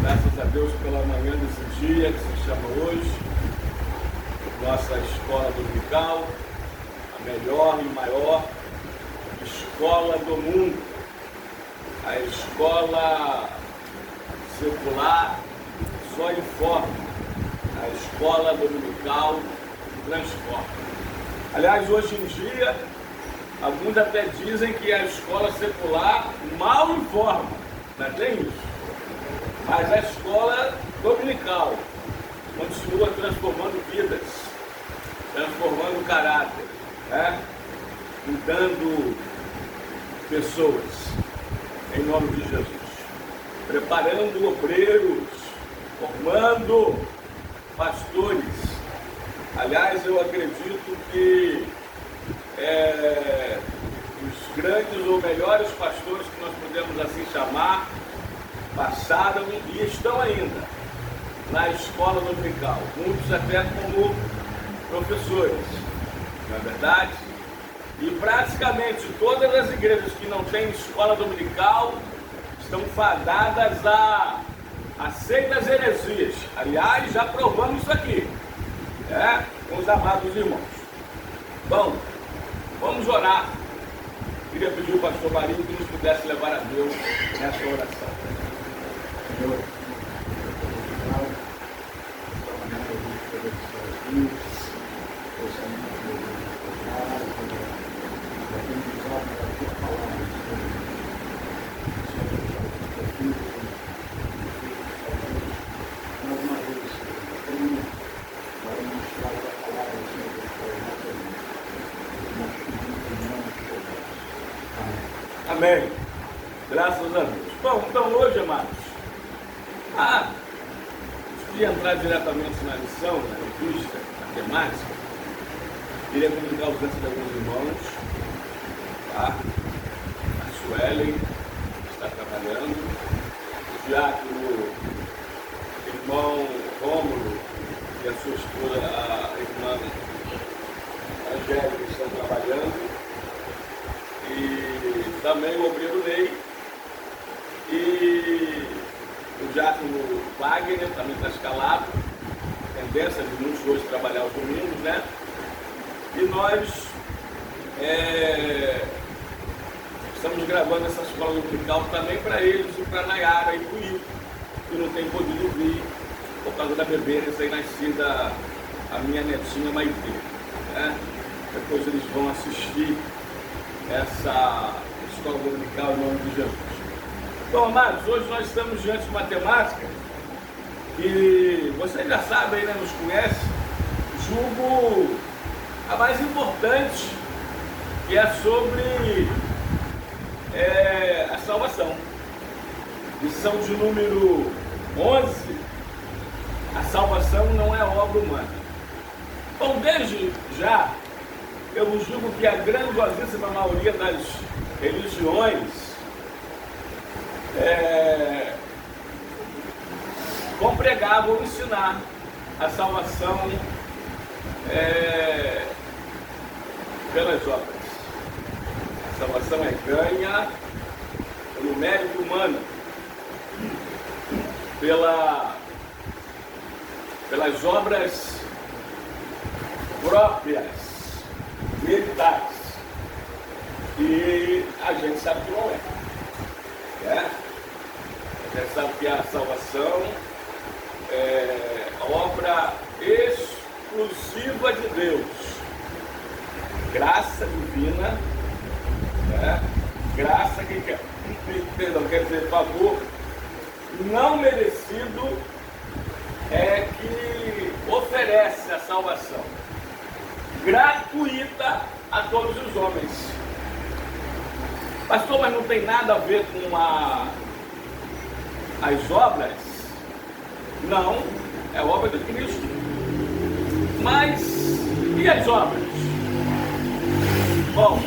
Graças a Deus pela manhã desse dia que se chama hoje, nossa escola dominical, a melhor e maior escola do mundo, a escola secular só informa, a escola dominical transforma. Aliás, hoje em dia, alguns até dizem que a escola secular mal informa, não é bem isso? Mas a escola dominical continua transformando vidas, transformando caráter, né? Mudando pessoas, em nome de Jesus, preparando obreiros, formando pastores. Aliás, eu acredito que os grandes ou melhores pastores que nós podemos assim chamar passaram e estão ainda na escola dominical, muitos até como professores, não é verdade? E praticamente todas as igrejas que não têm escola dominical estão fadadas a seitas heresias. Aliás, já provamos isso aqui, com os amados irmãos. Bom, vamos orar. Queria pedir ao pastor Marinho que nos pudesse levar a Deus nessa oração. Senhor, amém. Graças a Deus. Bom, então hoje, amados, antes de entrar diretamente na lição, na revista, na temática, queria comunicar a ausência de alguns irmãos, tá? A Suelen está trabalhando, o diácono, irmão Rômulo e a sua esposa, a irmã Angélica, estão trabalhando, e também o obreiro Ney e o diácono Wagner também está escalado, tendência de muitos hoje trabalhar os domingos, né? E nós estamos gravando essa escola dominical também para eles e para a Nayara e para o Ivo, que não tem podido vir por causa da bebê recém-nascida, a minha netinha Maitê, né? Depois eles vão assistir essa escola dominical em nome de Jesus. Então, amados, hoje nós estamos diante de uma temática que vocês já sabem, né, nos conhecem, julgo a mais importante, que é sobre a salvação. Lição de número 11, a salvação não é obra humana. Bom, desde já, eu julgo que a grandiosíssima maioria das religiões vão pregar, vão ensinar a salvação pelas obras. A salvação é ganha pelo mérito humano, pelas obras próprias, militares. E a gente sabe que não é. A gente sabe que a salvação é obra exclusiva de Deus. Graça divina, graça que quer dizer favor não merecido que oferece a salvação gratuita a todos os homens. Pastor, mas não tem nada a ver com as obras? Não, é obra de Cristo. Mas e as obras? Bom,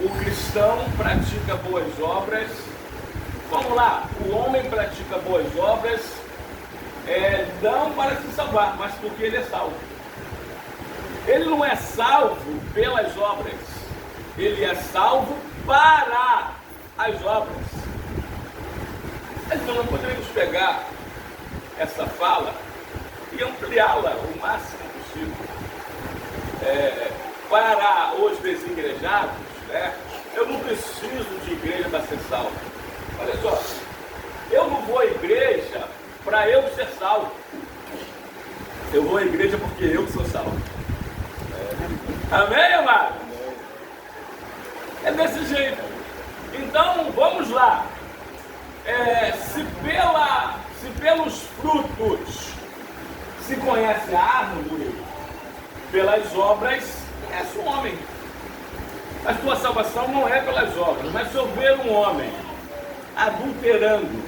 o cristão pratica boas obras. Vamos lá, o homem pratica boas obras não para se salvar, mas porque ele é salvo. Ele não é salvo pelas obras, ele é salvo para as obras. Mas Então nós poderíamos pegar essa fala e ampliá-la o máximo possível. Para os desigrejados, né? Eu não preciso de igreja para ser salvo. Olha só, eu não vou à igreja para eu ser salvo. Eu vou à igreja porque eu sou salvo. Amém, amado? É desse jeito. Então, vamos lá. Se pelos frutos se conhece a árvore, pelas obras conhece o homem. A tua salvação não é pelas obras, mas se eu ver um homem adulterando,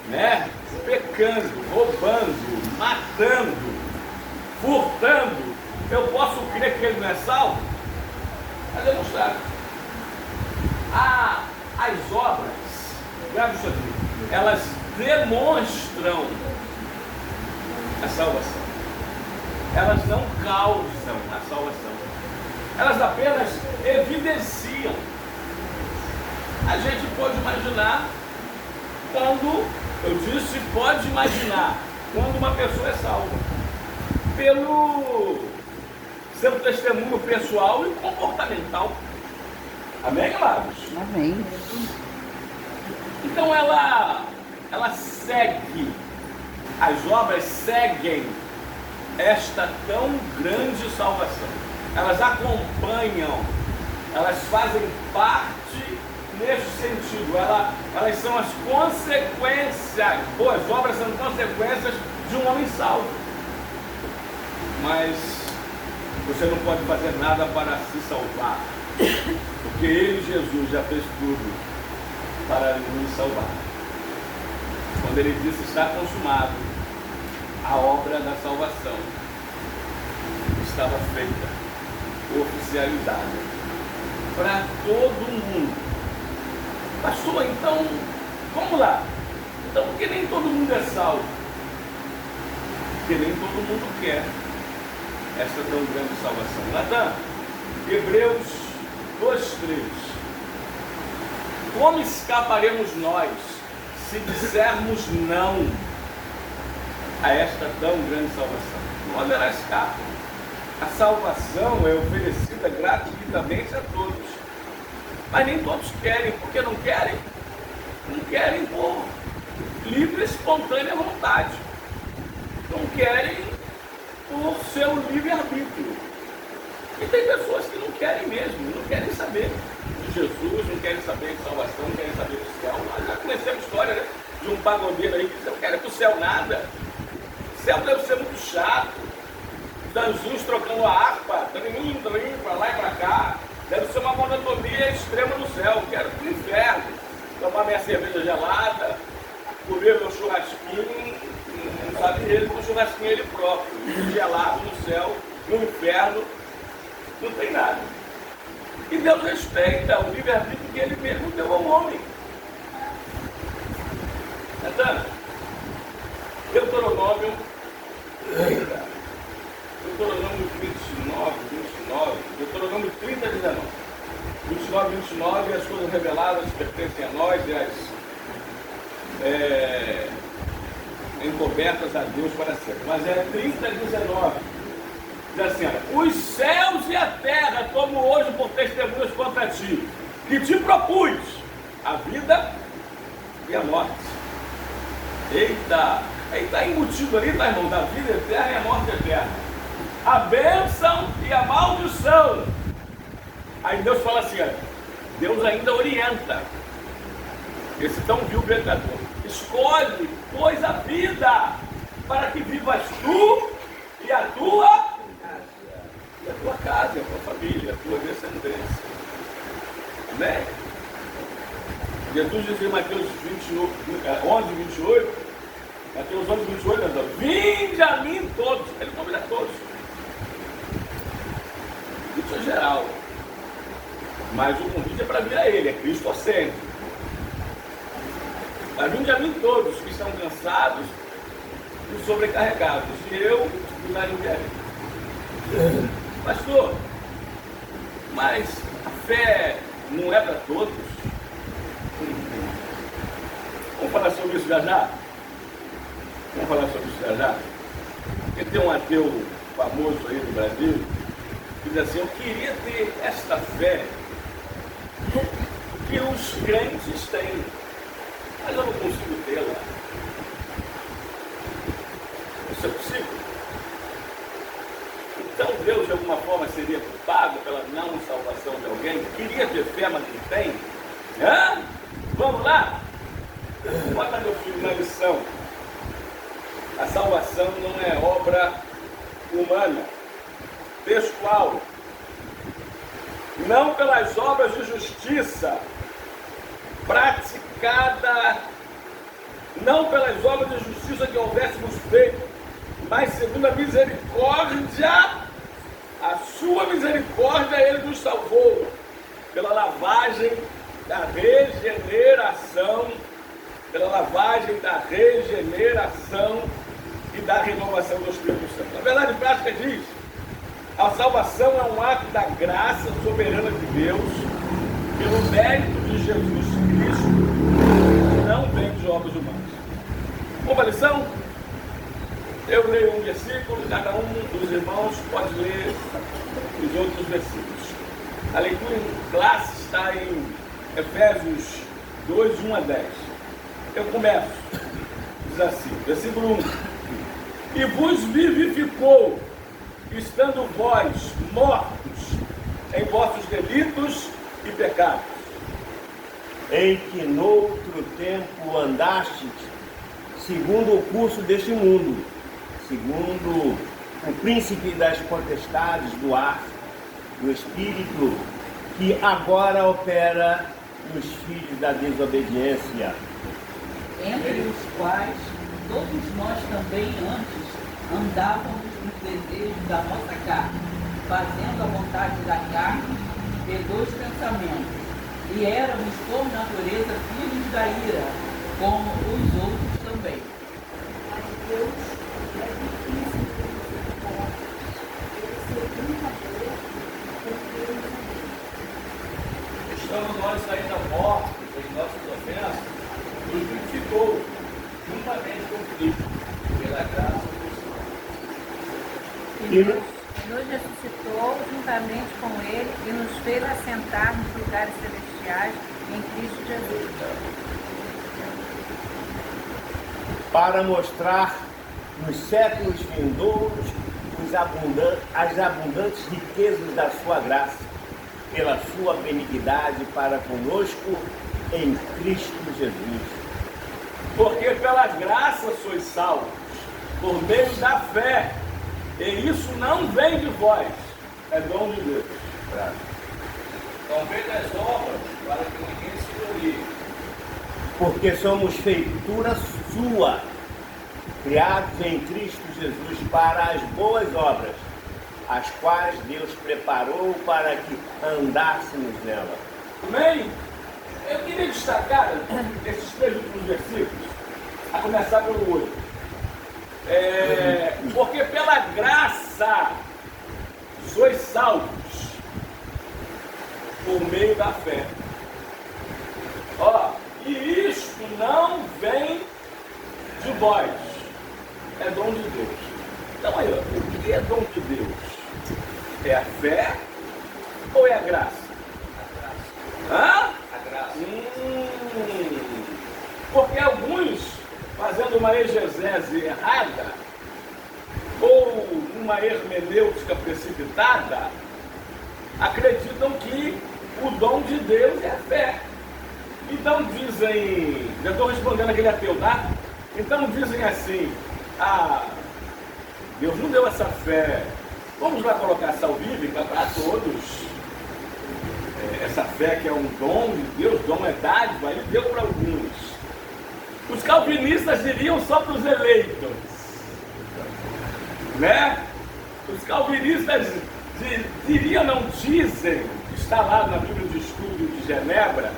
né, pecando, roubando, matando, furtando, eu posso crer que ele não é salvo? Mas ele não sabe. As obras, grave isso aqui, elas demonstram a salvação. Elas não causam a salvação. Elas apenas evidenciam. A gente pode imaginar quando, eu disse, pode imaginar quando uma pessoa é salva. Pelo seu testemunho pessoal e comportamental. Amém, amados? Amém. Então ela segue, as obras seguem esta tão grande salvação. Elas acompanham, elas fazem parte neste sentido. Elas são as consequências, boas obras são consequências de um homem salvo. Mas você não pode fazer nada para se salvar, porque ele, Jesus, já fez tudo para nos salvar. Quando ele disse está consumado, a obra da salvação estava feita, oficializada, para todo mundo. Pastor, então, vamos lá. Então, por que nem todo mundo é salvo? Porque nem todo mundo quer esta tão grande salvação. Natan, Hebreus 2:3. Como escaparemos nós se dissermos não a esta tão grande salvação? Não haverá escape. A salvação é oferecida gratuitamente a todos. Mas nem todos querem. Por que não querem? Não querem por livre e espontânea vontade. Não querem por seu livre-arbítrio. E tem pessoas que não querem mesmo, não querem saber de Jesus, não querem saber de salvação, não querem saber do céu. Nós já conhecemos a história, né, de um pagodeiro aí que disse, eu não quero ir para o céu nada. O céu deve ser muito chato. Os anjinhos trocando a harpa, para lá e para cá. Deve ser uma monotonia extrema no céu. Eu quero ir para o inferno, tomar minha cerveja gelada, comer meu churrasquinho, não sabe ele, com o churrasquinho ele próprio, gelado no céu, no inferno, não tem nada. E Deus respeita o livre-arbítrio que ele mesmo deu ao homem. Então, Deuteronômio 29, Deuteronômio 30, 19. 29, as coisas reveladas pertencem a nós e as encobertas a Deus para sempre. Mas é 30, 19. Diz assim, olha, os céus e a terra tomo hoje por testemunhas contra ti, que te propus a vida e a morte. Eita, aí está embutido ali, tá, irmão, da vida eterna e a morte eterna. A bênção e a maldição. Aí Deus fala assim, olha, Deus ainda orienta esse tão vil pecador. Escolhe, pois, a vida, para que vivas tu e a tua casa, a tua família, a tua descendência. Amém? Jesus diz em Mateus 11, 28, Mateus 11, 28, então, vinde a mim todos. Ele convida todos. Isso é geral. Mas o convite é para vir a ele, é Cristo sempre. Mas vinde a mim todos que estão cansados e sobrecarregados, e eu os aliviarei. Pastor, mas a fé não é para todos? Vamos falar sobre isso já já? Vamos falar sobre isso já já? Porque tem um ateu famoso aí no Brasil que diz assim: eu queria ter esta fé que os crentes têm, mas eu não consigo tê-la. Isso é possível? Então Deus de alguma forma seria culpado pela não salvação de alguém? Queria ter fé, mas não tem? Hã? Vamos lá? Bota meu filho na lição. A salvação não é obra humana, textual. Não pelas obras de justiça praticada, não pelas obras de justiça que houvéssemos feito, mas segundo a misericórdia, a sua misericórdia, Ele nos salvou pela lavagem da regeneração, e da renovação do Espírito Santo. A verdade prática diz: a salvação é um ato da graça soberana de Deus, pelo mérito de Jesus Cristo, não vem de obras humanas. Vamos para a lição? Eu leio um versículo, cada um dos irmãos pode ler os outros versículos. A leitura em classe está em Efésios 2, 1 a 10. Eu começo, diz assim, versículo 1: e vos vivificou, estando vós mortos em vossos delitos e pecados, em que noutro tempo andastes, segundo o curso deste mundo, segundo o príncipe das potestades do ar, do espírito, que agora opera nos filhos da desobediência, entre os quais todos nós também antes andávamos nos desejos da nossa carne, fazendo a vontade da carne e dos pensamentos, e éramos por natureza filhos da ira, como os outros também. Mas Deus é difícil de justificar. Ele se brincadeira porque ele estando nós ainda mortos em nossas ofensas, nos vivificou juntamente com Cristo, pela graça do Senhor. Nos ressuscitou juntamente com Ele e nos fez assentar nos lugares celestiais em Cristo Jesus, para mostrar nos séculos vindouros as abundantes riquezas da sua graça, pela sua benignidade para conosco em Cristo Jesus. Porque pela graça sois salvos, por meio da fé, e isso não vem de vós, é dom de Deus. Não vem das obras, para que ninguém se glorie. Porque somos feitura sua, criados em Cristo Jesus para as boas obras, as quais Deus preparou para que andássemos nela. Amém? Eu queria destacar esses 3 últimos versículos, a começar pelo 8. Porque pela graça sois salvos por meio da fé. E isto não vem de vós, é dom de Deus. Então aí, o que é dom de Deus? É a fé ou é a graça? A graça. A graça. Porque alguns, fazendo uma exegese errada, ou uma hermenêutica precipitada, acreditam que o dom de Deus é a fé. Então dizem, já estou respondendo aquele ateu, tá? Então dizem assim: Deus não deu essa fé, vamos lá colocar salvífica para todos. Essa fé que é um dom de Deus, dom é dádiva, Ele deu para alguns. Os calvinistas diriam só para os eleitos, né? Os calvinistas diriam, não dizem, está lá na Bíblia de Estudo de Genebra,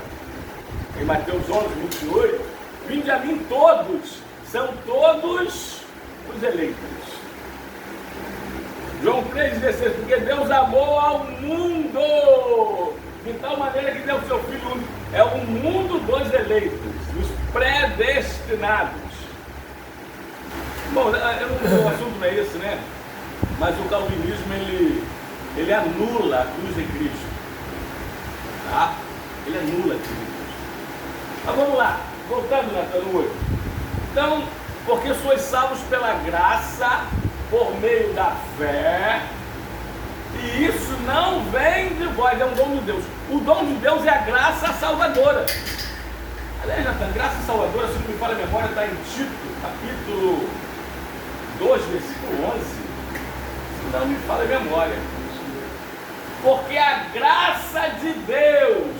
em Mateus 11, 28, vinde a mim todos, são todos os eleitos. João 3,16, porque Deus amou ao mundo de tal maneira que deu o seu Filho único. É o mundo dos eleitos. predestinados. Bom, o assunto não é esse, né? Mas o calvinismo, ele anula a cruz de Cristo. Tá? Ele anula a cruz de Cristo. Mas vamos lá, voltando, Natan, no 8. Então, porque sois salvos pela graça, por meio da fé, e isso não vem de vós, é um dom de Deus. O dom de Deus é a graça salvadora. Aliás, Natan, graça salvadora, se não me falha a memória, está em Tito, capítulo 2, versículo 11. Se não me falha a memória. Porque a graça de Deus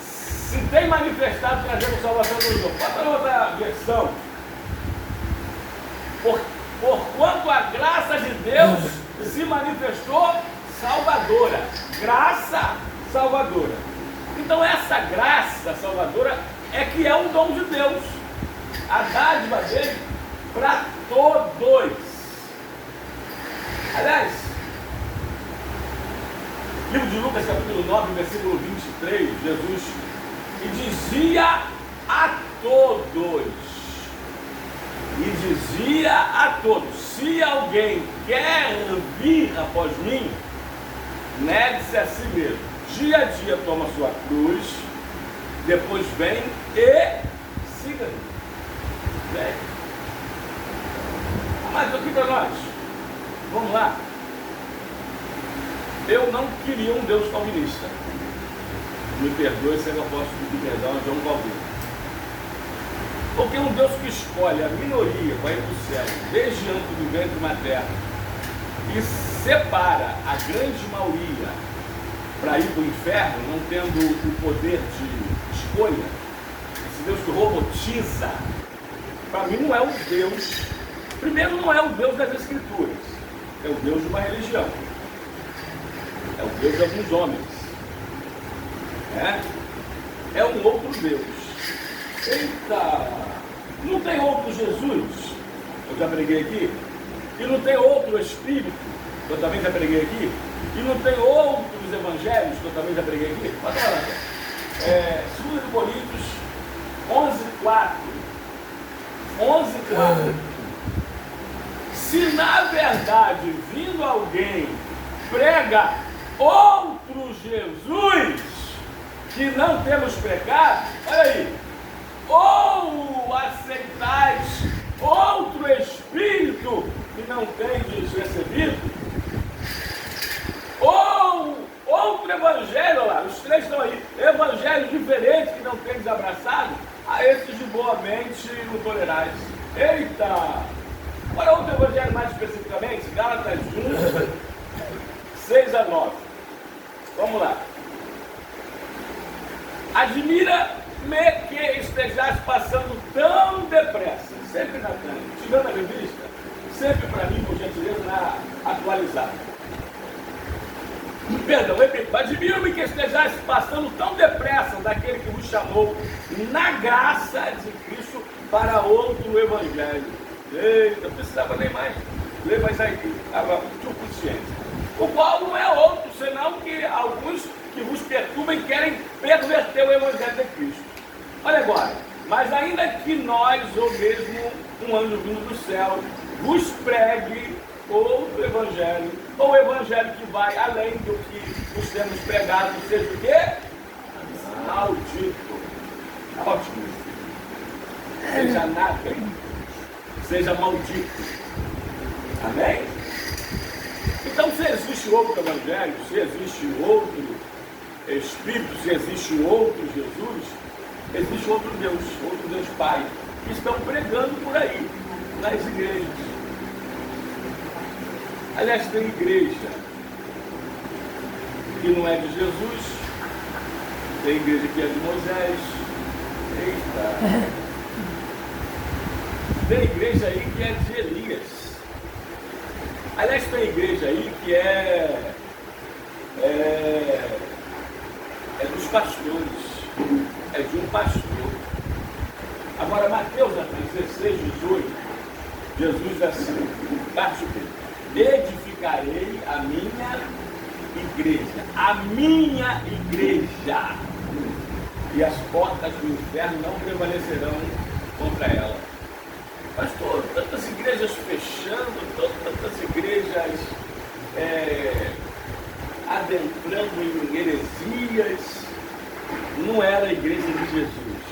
se tem manifestado trazendo salvação do mundo. Bota outra versão. Porquanto a graça de Deus se manifestou salvadora. Graça salvadora. Então essa graça salvadora é que é um dom de Deus. A dádiva dele para todos. Aliás, livro de Lucas, capítulo 9, versículo 23, Jesus e dizia a todos, se alguém quer vir após mim, negue-se a si mesmo, dia a dia toma sua cruz, depois vem e siga-me. Vem. Mas aqui para nós, vamos lá. Eu não queria um Deus calvinista. Me perdoe se eu posso pedir perdão a João Calvino. Porque um Deus que escolhe a minoria para ir para o céu, desde antes do ventre materno, e separa a grande maioria para ir para o inferno, não tendo o poder de escolha, esse Deus que robotiza, para mim não é o Deus, primeiro não é o Deus das Escrituras, é o Deus de uma religião, é o Deus de alguns homens, é um outro Deus. Eita, não tem outro Jesus, eu já preguei aqui, e não tem outro Espírito, eu também já preguei aqui, e não tem outros evangelhos, que eu também já preguei aqui. Pode falar, 2 Coríntios 11:4. Se na verdade, vindo alguém, prega outro Jesus, que não temos pecado, olha aí, ou aceitais outro Espírito que não tendes recebido, ou outro evangelho, olha lá, os três estão aí, evangelhos diferentes que não tendes abraçado, a esses de boa mente o tolerais. Eita! Agora outro evangelho mais especificamente, Gálatas 1, 6-9. Vamos lá. Admira-me que estejais passando tão depressa, sempre na frente, tirando a revista, sempre para mim, por gentileza, na atualizada. Perdão, repito, admira-me que estejais passando tão depressa daquele que vos chamou na graça de Cristo para outro evangelho. Eita, não precisava nem mais ler mais aí, estava suficiente. O qual não é outro, senão que alguns que vos perturbem querem perverter o evangelho de Cristo. Olha agora, mas ainda que nós, ou mesmo um anjo vindo do céu, vos pregue outro evangelho, ou o evangelho que vai além do que os temos pregado, seja o quê? Maldito. Maldito. Seja nada, seja maldito. Amém? Então, se existe outro evangelho, se existe outro Espírito, se existe outro Jesus, existe outro Deus Pai, que estão pregando por aí, nas igrejas. Aliás, tem igreja que não é de Jesus, tem igreja que é de Moisés, eita, tem igreja aí que é de Elias. Aliás, tem igreja aí que é dos pastores, é de um pastor. Agora, Mateus 16, 18, Jesus diz assim, parte B, edificarei a minha igreja. A minha igreja. e as portas do inferno não prevalecerão contra ela. Pastor, tantas igrejas fechando, tantas igrejas adentrando em heresias, não era a igreja de Jesus.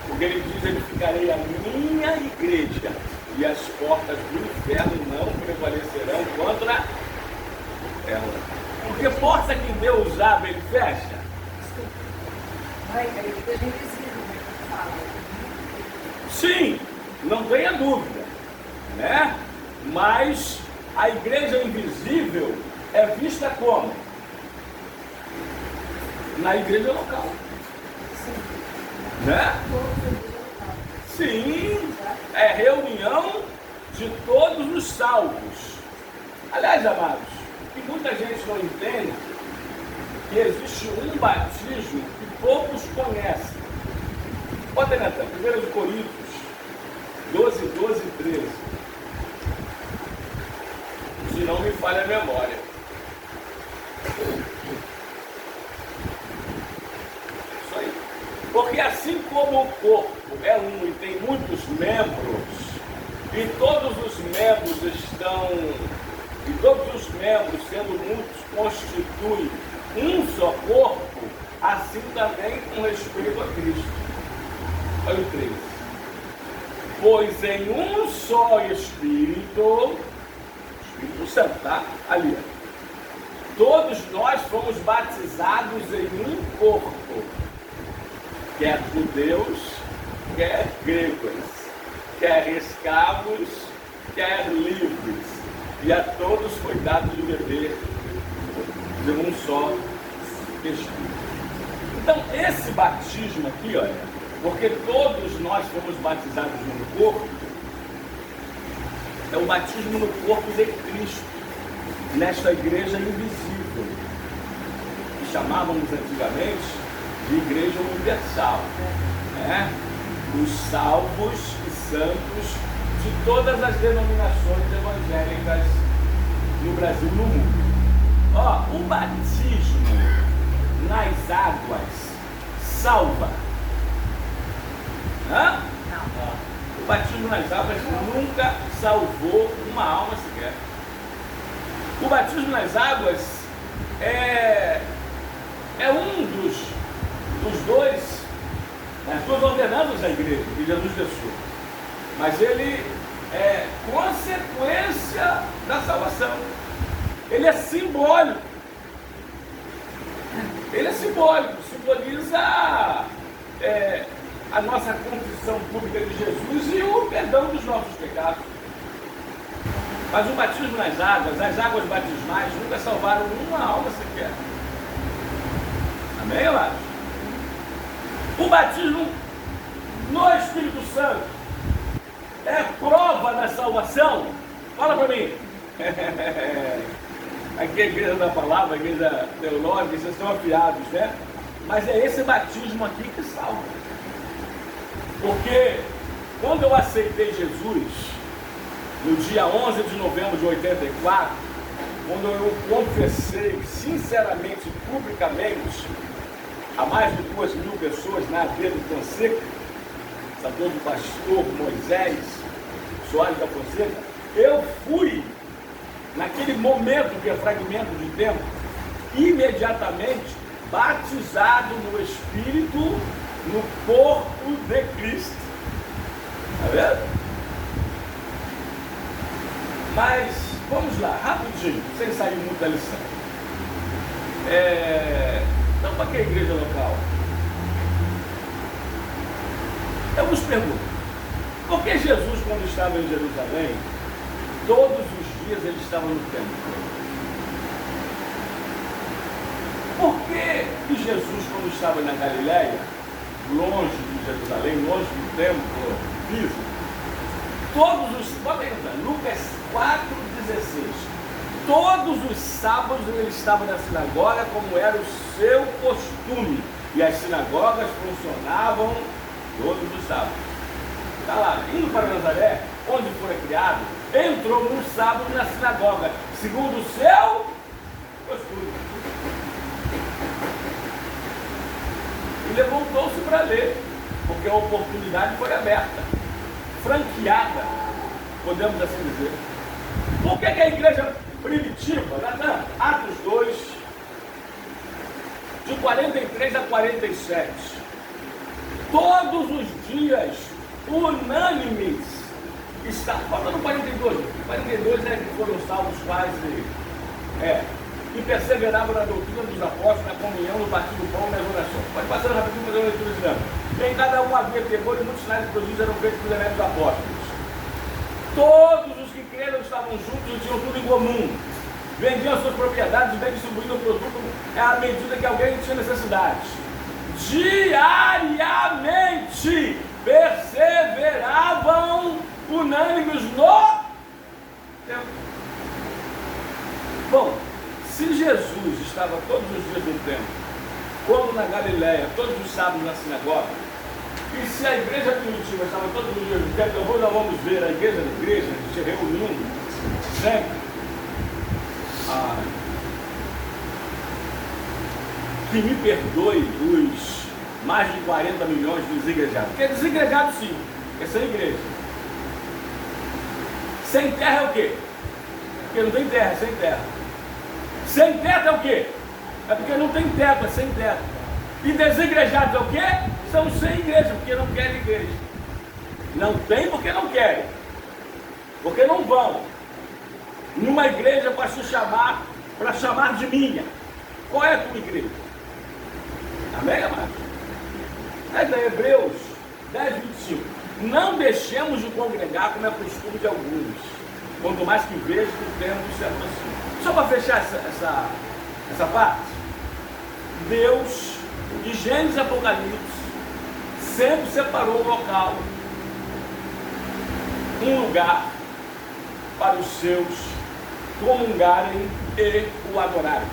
Porque ele diz, edificarei a minha igreja e as portas do inferno não prevalecerão contra ela. Porque porta que Deus abre, ele fecha. A igreja invisível, fala. Sim, não tenha dúvida, né? Mas a igreja invisível é vista como? Na igreja local, né? Sim, é reunião de todos os salvos. Aliás, amados, que muita gente não entende que existe um batismo que poucos conhecem. Bota aí, Natan, 1 Coríntios 12, 12 e 13. Se não me falha a memória. Isso aí. Porque assim como o corpo é um e tem muitos membros, e todos os membros sendo muitos, constituem um só corpo, assim também com respeito a Cristo. Olha o 13. Pois em um só Espírito Santo, tá? Ali, todos nós fomos batizados em um corpo, quer judeus, quer gregos, quer escravos, quer livres, e a todos foi dado de beber de um só Espírito. Então, esse batismo aqui, olha, porque todos nós fomos batizados no corpo, é o batismo no corpo de Cristo, nesta igreja invisível, que chamávamos antigamente de igreja universal, né? Os salvos e santos de todas as denominações evangélicas no Brasil e no mundo. Ó, o batismo nas águas salva. Hã? Não. O batismo nas águas nunca salvou uma alma sequer. O batismo nas águas é um dos dois, das duas ordenanças da igreja que Jesus deixou. Mas ele é consequência da salvação. Ele é simbólico. Ele é simbólico, simboliza a nossa confissão pública de Jesus e o perdão dos nossos pecados. Mas o batismo nas águas, as águas batismais, nunca salvaram uma alma sequer. Amém, amados? O batismo no Espírito Santo é prova da salvação? Fala para mim. Aqui é a igreja da palavra, a igreja teológica, vocês estão afiados, né? Mas é esse batismo aqui que salva. Porque quando eu aceitei Jesus, no dia 11 de novembro de 84, quando eu confessei sinceramente e publicamente a mais de 2.000 pessoas na AD do Fonseca, saudoso pastor Moisés Soares da Fonseca, eu fui, naquele momento que é fragmento de tempo, imediatamente batizado no Espírito, no corpo de Cristo. Está vendo? Mas, vamos lá, rapidinho, sem sair muito da lição. Então, para que a igreja local? Eu vos pergunto, por que Jesus, quando estava em Jerusalém, todos os dias ele estava no templo? Por que Jesus, quando estava na Galileia, longe de Jerusalém, longe do templo físico, bota aí, Lucas 4,16, todos os sábados ele estava na sinagoga, como era o seu costume, e as sinagogas funcionavam todos os sábados. Está lá, indo para Nazaré, onde foi criado, entrou no sábado na sinagoga, segundo o seu costume. e levantou-se para ler, porque a oportunidade foi aberta, franqueada, podemos assim dizer. Por que a igreja primitiva, Natan, Atos 2, de 43 a 47, todos os dias, unânimes, está falando 42 é que foram salvos quase, e perseveravam na doutrina dos apóstolos, na comunhão, no partir do pão e nas orações. Pode passar rapidinho, fazer uma leitura dinâmica. Em cada um havia temor e muitos sinais e prodígios eram feitos pelos elementos dos apóstolos. Todos os que creram estavam juntos e tinham tudo em comum. Vendiam as suas propriedades e bem distribuíam o produto à medida que alguém tinha necessidade. Diariamente perseveravam unânimes no tempo. Bom, se Jesus estava todos os dias no templo, quando na Galileia, todos os sábados na sinagoga, e se a igreja primitiva estava todos os dias no templo, então nós vamos ver a igreja se reunindo sempre. Que me perdoe os mais de 40 milhões de desigrejados. Porque desigrejado sim, é sem igreja. Sem terra é o quê? Porque não tem terra, é sem terra. Sem teto é o quê? É porque não tem teto, é sem teto. E desigrejados é o quê? São sem igreja, porque não querem igreja. Não tem porque não querem. Porque não vão numa igreja para se chamar, para chamar de minha. Qual é a tua igreja? Amém, amado? É da Hebreus 10, 25. Não deixemos de congregar como é costume de alguns, quanto mais que vejo que o tempo se aproxima. Só para fechar essa parte, Deus, de Gênesis e Apocalipse, sempre separou um local, um lugar para os seus comungarem e o adorarem.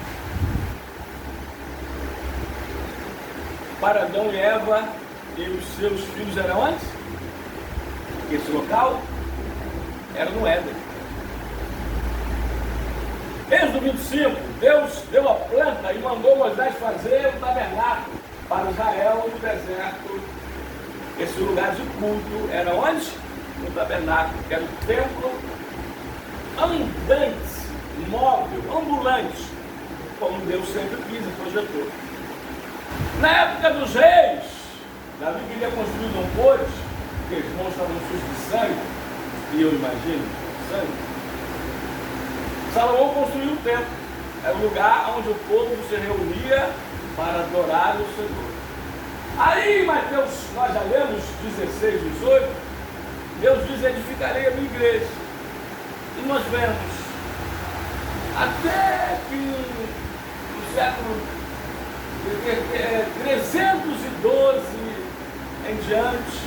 Para Adão e Eva e os seus filhos eram onde? Esse local era no Éden. Êxodo 25, Deus deu a planta e mandou Moisés fazer o tabernáculo para Israel no deserto. Esse lugar de culto era onde? No tabernáculo, que era o templo andante, móvel, ambulante, como Deus sempre quis e projetou. Na época dos reis, Davi queria construir um poço, porque eles não estavam sujos de sangue, e eu imagino, sangue. Salomão construiu um templo, era o lugar onde o povo se reunia para adorar o Senhor. Aí, Mateus, nós já lemos 16, 18, Deus diz: edificarei a minha igreja. E nós vemos, até que no século 312 em diante,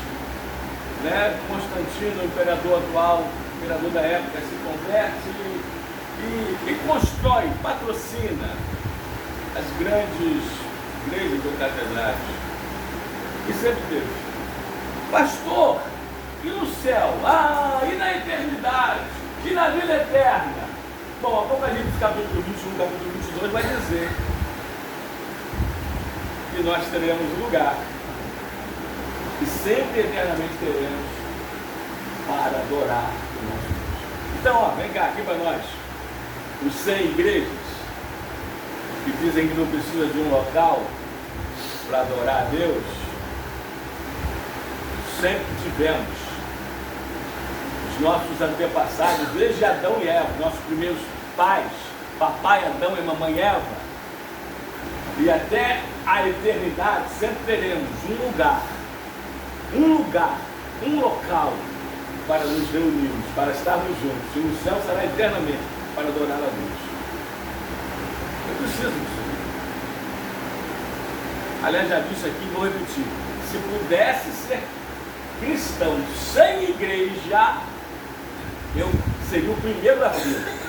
né, Constantino, o imperador atual, o imperador da época, se converte e constrói, patrocina as grandes igrejas ou catedrais. E sempre teve. Pastor, e no céu? E na eternidade? E na vida eterna? Bom, Apocalipse capítulo 21, capítulo 22 vai dizer que nós teremos um lugar e sempre eternamente teremos para adorar o nosso Deus. Então, vem cá aqui para nós, os 100 igrejas que dizem que não precisa de um local para adorar a Deus. Sempre tivemos os nossos antepassados, desde Adão e Eva, nossos primeiros pais, papai Adão e mamãe Eva, e até a eternidade sempre teremos um local para nos reunirmos, para estarmos juntos, e no céu será eternamente para adorar a Deus. Eu preciso disso. Aliás, já disse aqui, vou repetir: se pudesse ser cristão sem igreja, eu seria o primeiro a vir.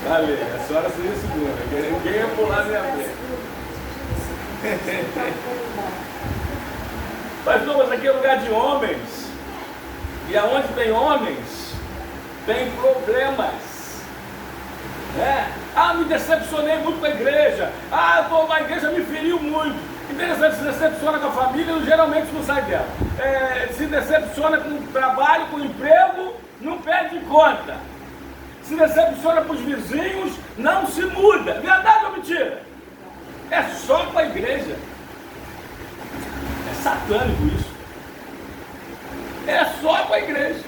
Valeu, a senhora seria a segunda, ninguém ia pular minha frente. Mas aqui é lugar de homens, e aonde tem homens, tem problemas, né? Ah, me decepcionei muito com a igreja. Ah, a igreja me feriu muito. Interessante, se decepciona com a família, geralmente não sai dela. Se decepciona com o trabalho, com o emprego, não pede conta. Se decepciona com os vizinhos, não se muda. Verdade ou mentira? É só com a igreja. É satânico isso. É só com a igreja.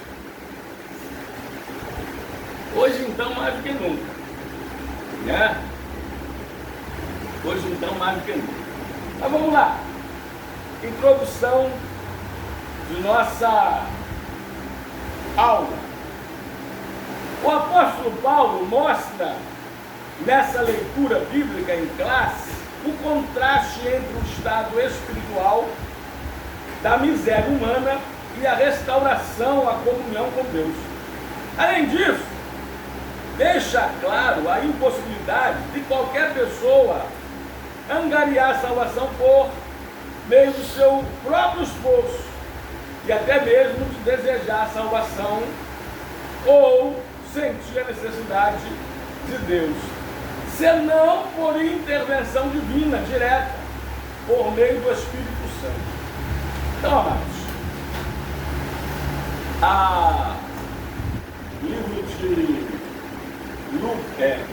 Hoje então mais do que nunca. Né? Hoje então mais do que nunca. Mas vamos lá. Introdução de nossa aula. O apóstolo Paulo mostra nessa leitura bíblica em classe o contraste entre o estado espiritual da miséria humana e a restauração à comunhão com Deus. Além disso, deixa claro a impossibilidade de qualquer pessoa angariar a salvação por meio do seu próprio esforço e até mesmo de desejar a salvação ou sentir a necessidade de Deus, senão por intervenção divina, direta, por meio do Espírito Santo. Então, amados, o livro de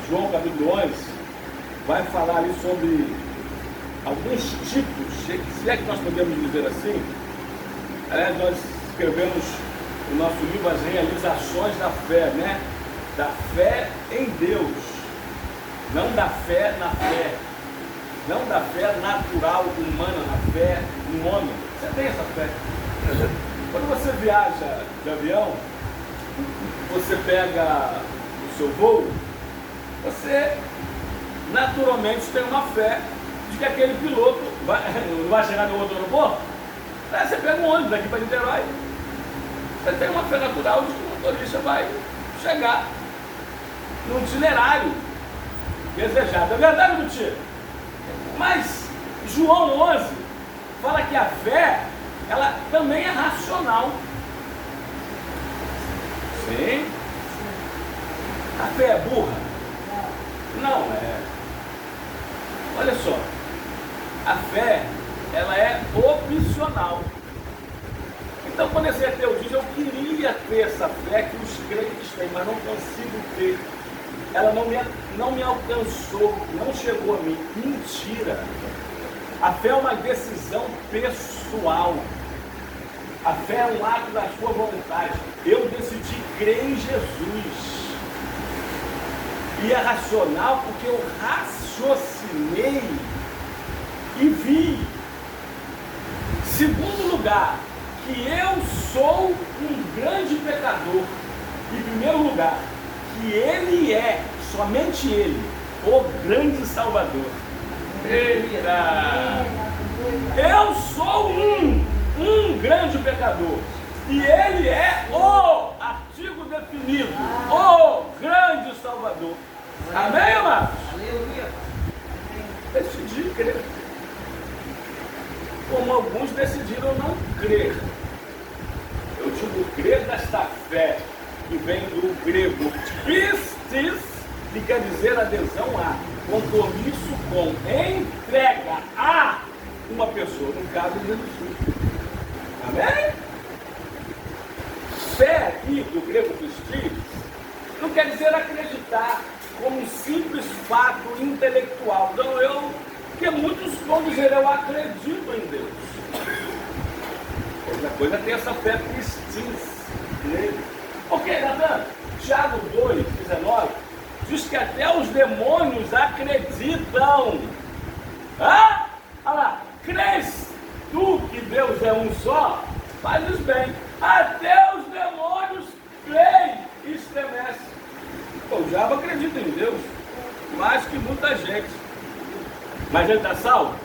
João capítulo 11 vai falar ali sobre alguns tipos, se é que nós podemos dizer assim. Aliás, nós escrevemos o nosso livro As Realizações da Fé, né? Da fé em Deus, não da fé na fé, não da fé natural, humana, na fé no homem. Você tem essa fé. Quando você viaja de avião, você pega o seu voo, você naturalmente tem uma fé de que aquele piloto não vai chegar no outro aeroporto. Aí você pega um ônibus daqui para Niterói. Você tem uma fé natural de que o motorista vai chegar no itinerário desejado. É verdade ou mentira? Mas João 11 fala que a fé, ela também é racional. Sim. A fé é burra? Não é. Olha só, a fé, ela é opcional. Então, quando esse ateu diz, eu queria ter essa fé que os crentes têm, mas não consigo ter. Ela não me alcançou, não chegou a mim. Mentira! A fé é uma decisão pessoal. A fé é um ato da sua vontade. Eu decidi crer em Jesus. E é racional porque eu raciocinei e vi. Segundo lugar, que eu sou um grande pecador. Em primeiro lugar, que Ele é, somente Ele, o grande Salvador. Eita! Eu sou um grande pecador. E Ele é o artigo definido, o grande Salvador. Amém, amados? Aleluia. Decidi crer. Como alguns decidiram não crer. Eu digo crer desta fé, que vem do grego pistis, que quer dizer adesão a, compromisso com, entrega a uma pessoa, no caso de Jesus Cristo. Amém? Fé aqui, do grego pistis, não quer dizer acreditar como um simples fato intelectual. Então porque muitos vão dizer, eu acredito em Deus. Outra coisa é ter essa fé pistis nele. Ok, Natan? Tiago 2,19 diz que até os demônios acreditam. Ah? Olha lá, crês tu que Deus é um só? Fazes bem. Até os demônios creem e estremecem. O diabo acredita em Deus, mais que muita gente. Mas ele está salvo?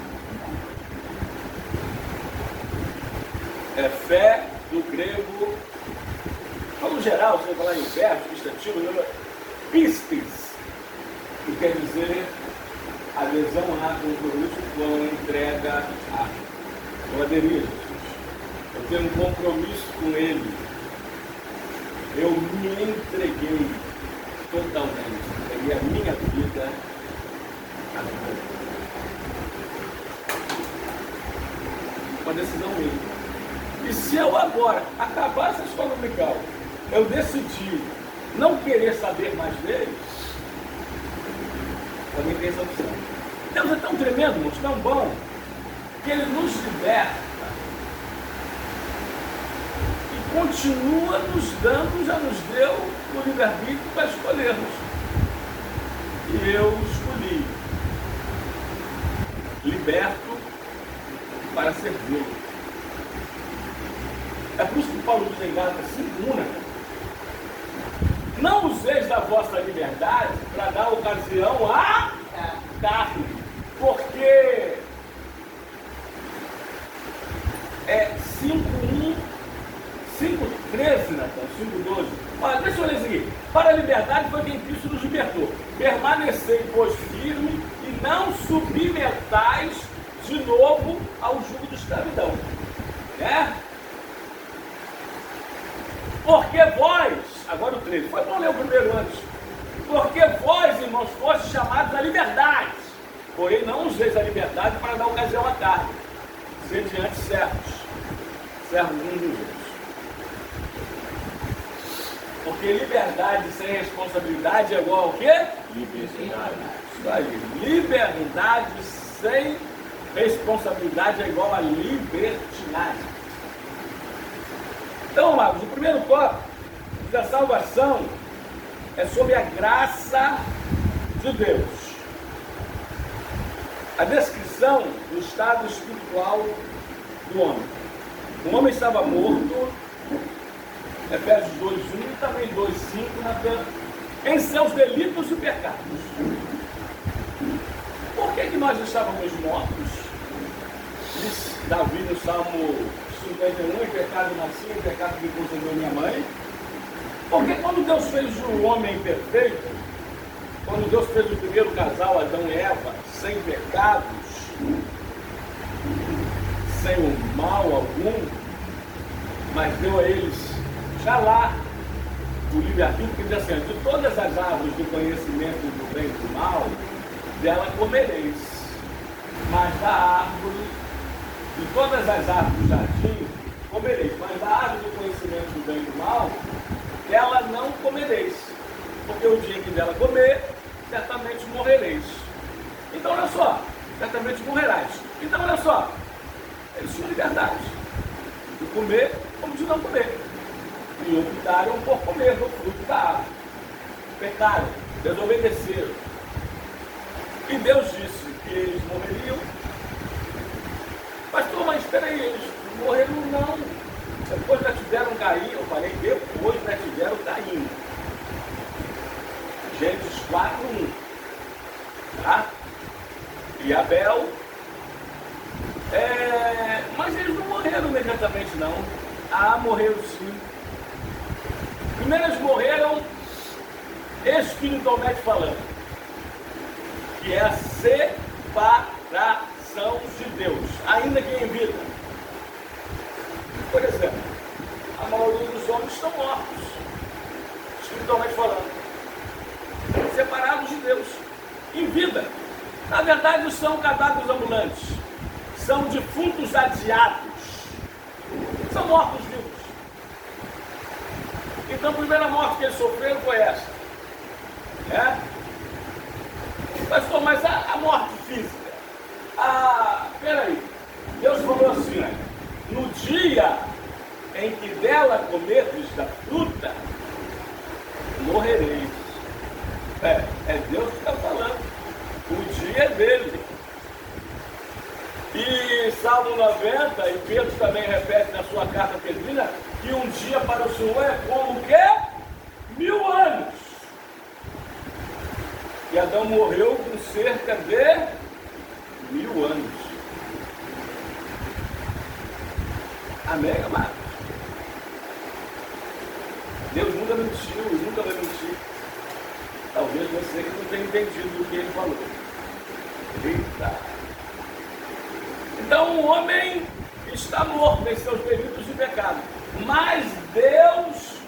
É fé do grego. No geral, você vai falar em verbo, substantivo, pistis, que quer dizer adesão a, compromisso com, entrega a. Eu aderi a Jesus. Eu tenho um compromisso com Ele. Eu me entreguei totalmente. e a minha vida acabou. Uma decisão minha. E se eu agora acabar essa escola dominical, eu decidi não querer saber mais deles, também tem essa opção. Deus é tão tremendo, irmãos, tão bom, que Ele nos liberta e continua nos dando, já nos deu o livre-arbítrio para escolhermos. E eu escolhi, liberto para servi-lo. É por isso que Paulo diz em Gálatas 5:1, não useis da vossa liberdade para dar ocasião à carne, porque é 5:1, 5:13, Natan, 5:12. Olha, deixa eu ler isso aqui. Para a liberdade foi quem Cristo nos libertou. Permanecei, pois, firme e não submetais de novo ao jugo de escravidão. Porque vós, agora o 13, foi bom ler o primeiro antes. Porque vós, irmãos, fostes chamados à liberdade, porém não useis a liberdade para dar ocasião à carne. Ser diante servos uns dos outros. Porque liberdade sem responsabilidade é igual ao quê? Libertinagem. Isso aí. Liberdade sem responsabilidade é igual a libertinagem. Então, amados, o primeiro tópico da salvação é sobre a graça de Deus. A descrição do estado espiritual do homem. O homem estava morto, Efésios 2:1 e também 2:5, em seus delitos e pecados. Por que nós estávamos mortos? Diz Davi no Salmo 51, em pecado nasci, em pecado me concebeu minha mãe. Porque quando Deus fez o homem perfeito, quando Deus fez o primeiro casal, Adão e Eva, sem pecados, sem o mal algum, mas deu a eles já lá o livre-arbítrio, que diz assim: de todas as árvores do conhecimento do bem e do mal, dela comereis, mas da árvore, de todas as árvores do jardim, comereis, mas da árvore do conhecimento do bem e do mal, dela não comereis, porque o dia que dela comer, certamente morrereis. Então, olha só, certamente morrerás. Então, olha só, eles tinham liberdade de comer como de não comer. E optaram por comer do fruto da árvore. Pecaram, desobedeceram. E Deus disse que eles morreriam. Pastor, mas espera aí, eles morreram não. Depois já tiveram Caim, eu falei, depois já tiveram Caim. Gênesis 4:1. Tá? E Abel. Mas eles não morreram imediatamente, não. Morreram sim. Primeiro eles morreram espiritualmente falando, que é a separação de Deus, ainda que em vida. Por exemplo, a maioria dos homens estão mortos, espiritualmente falando, separados de Deus, em vida. Na verdade, são cadáveres ambulantes, são defuntos adiados, são mortos vivos. Então, a primeira morte que eles sofreram foi essa. Pastor, mas a morte física? Peraí. Deus falou assim, no dia em que dela comerdes da fruta, morrereis. É Deus que está falando. O dia é dele. E Salmo 90, e Pedro também repete na sua carta pedrina, que um dia para o Senhor é como o quê? 1000 anos. E Adão morreu com cerca de 1000 anos. Amém, amados? Deus nunca mentiu e nunca vai mentir. Talvez você que não tenha entendido o que ele falou. Eita! Então o homem está morto em seus delitos e pecados. Mas Deus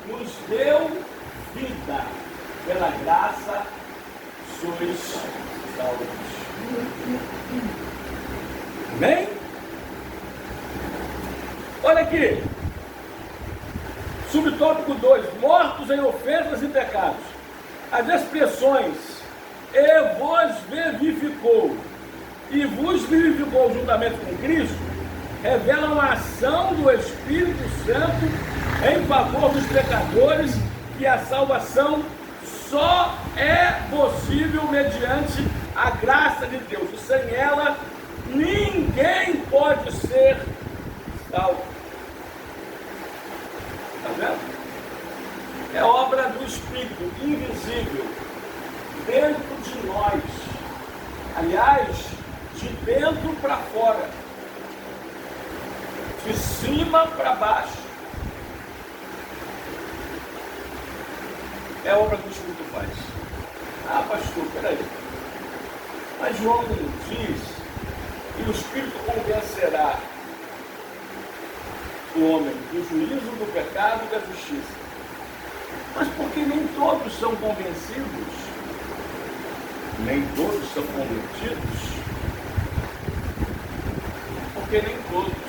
nos deu vida pela graça sois salvos. Amém? Olha aqui. Subtópico 2. Mortos em ofensas e pecados. As expressões e vos vivificou e vos vivificou juntamente com Cristo revelam a ação do Espírito Santo em favor dos pecadores, que a salvação só é possível mediante a graça de Deus. E sem ela, ninguém pode ser salvo. Está vendo? É obra do Espírito invisível dentro de nós. Aliás, de dentro para fora, de cima para baixo. É a obra que o Espírito faz. Ah, pastor, peraí. Mas João diz, e o Espírito convencerá o homem do juízo, do pecado e da justiça. Mas porque nem todos são convencidos, nem todos são convertidos, porque nem todos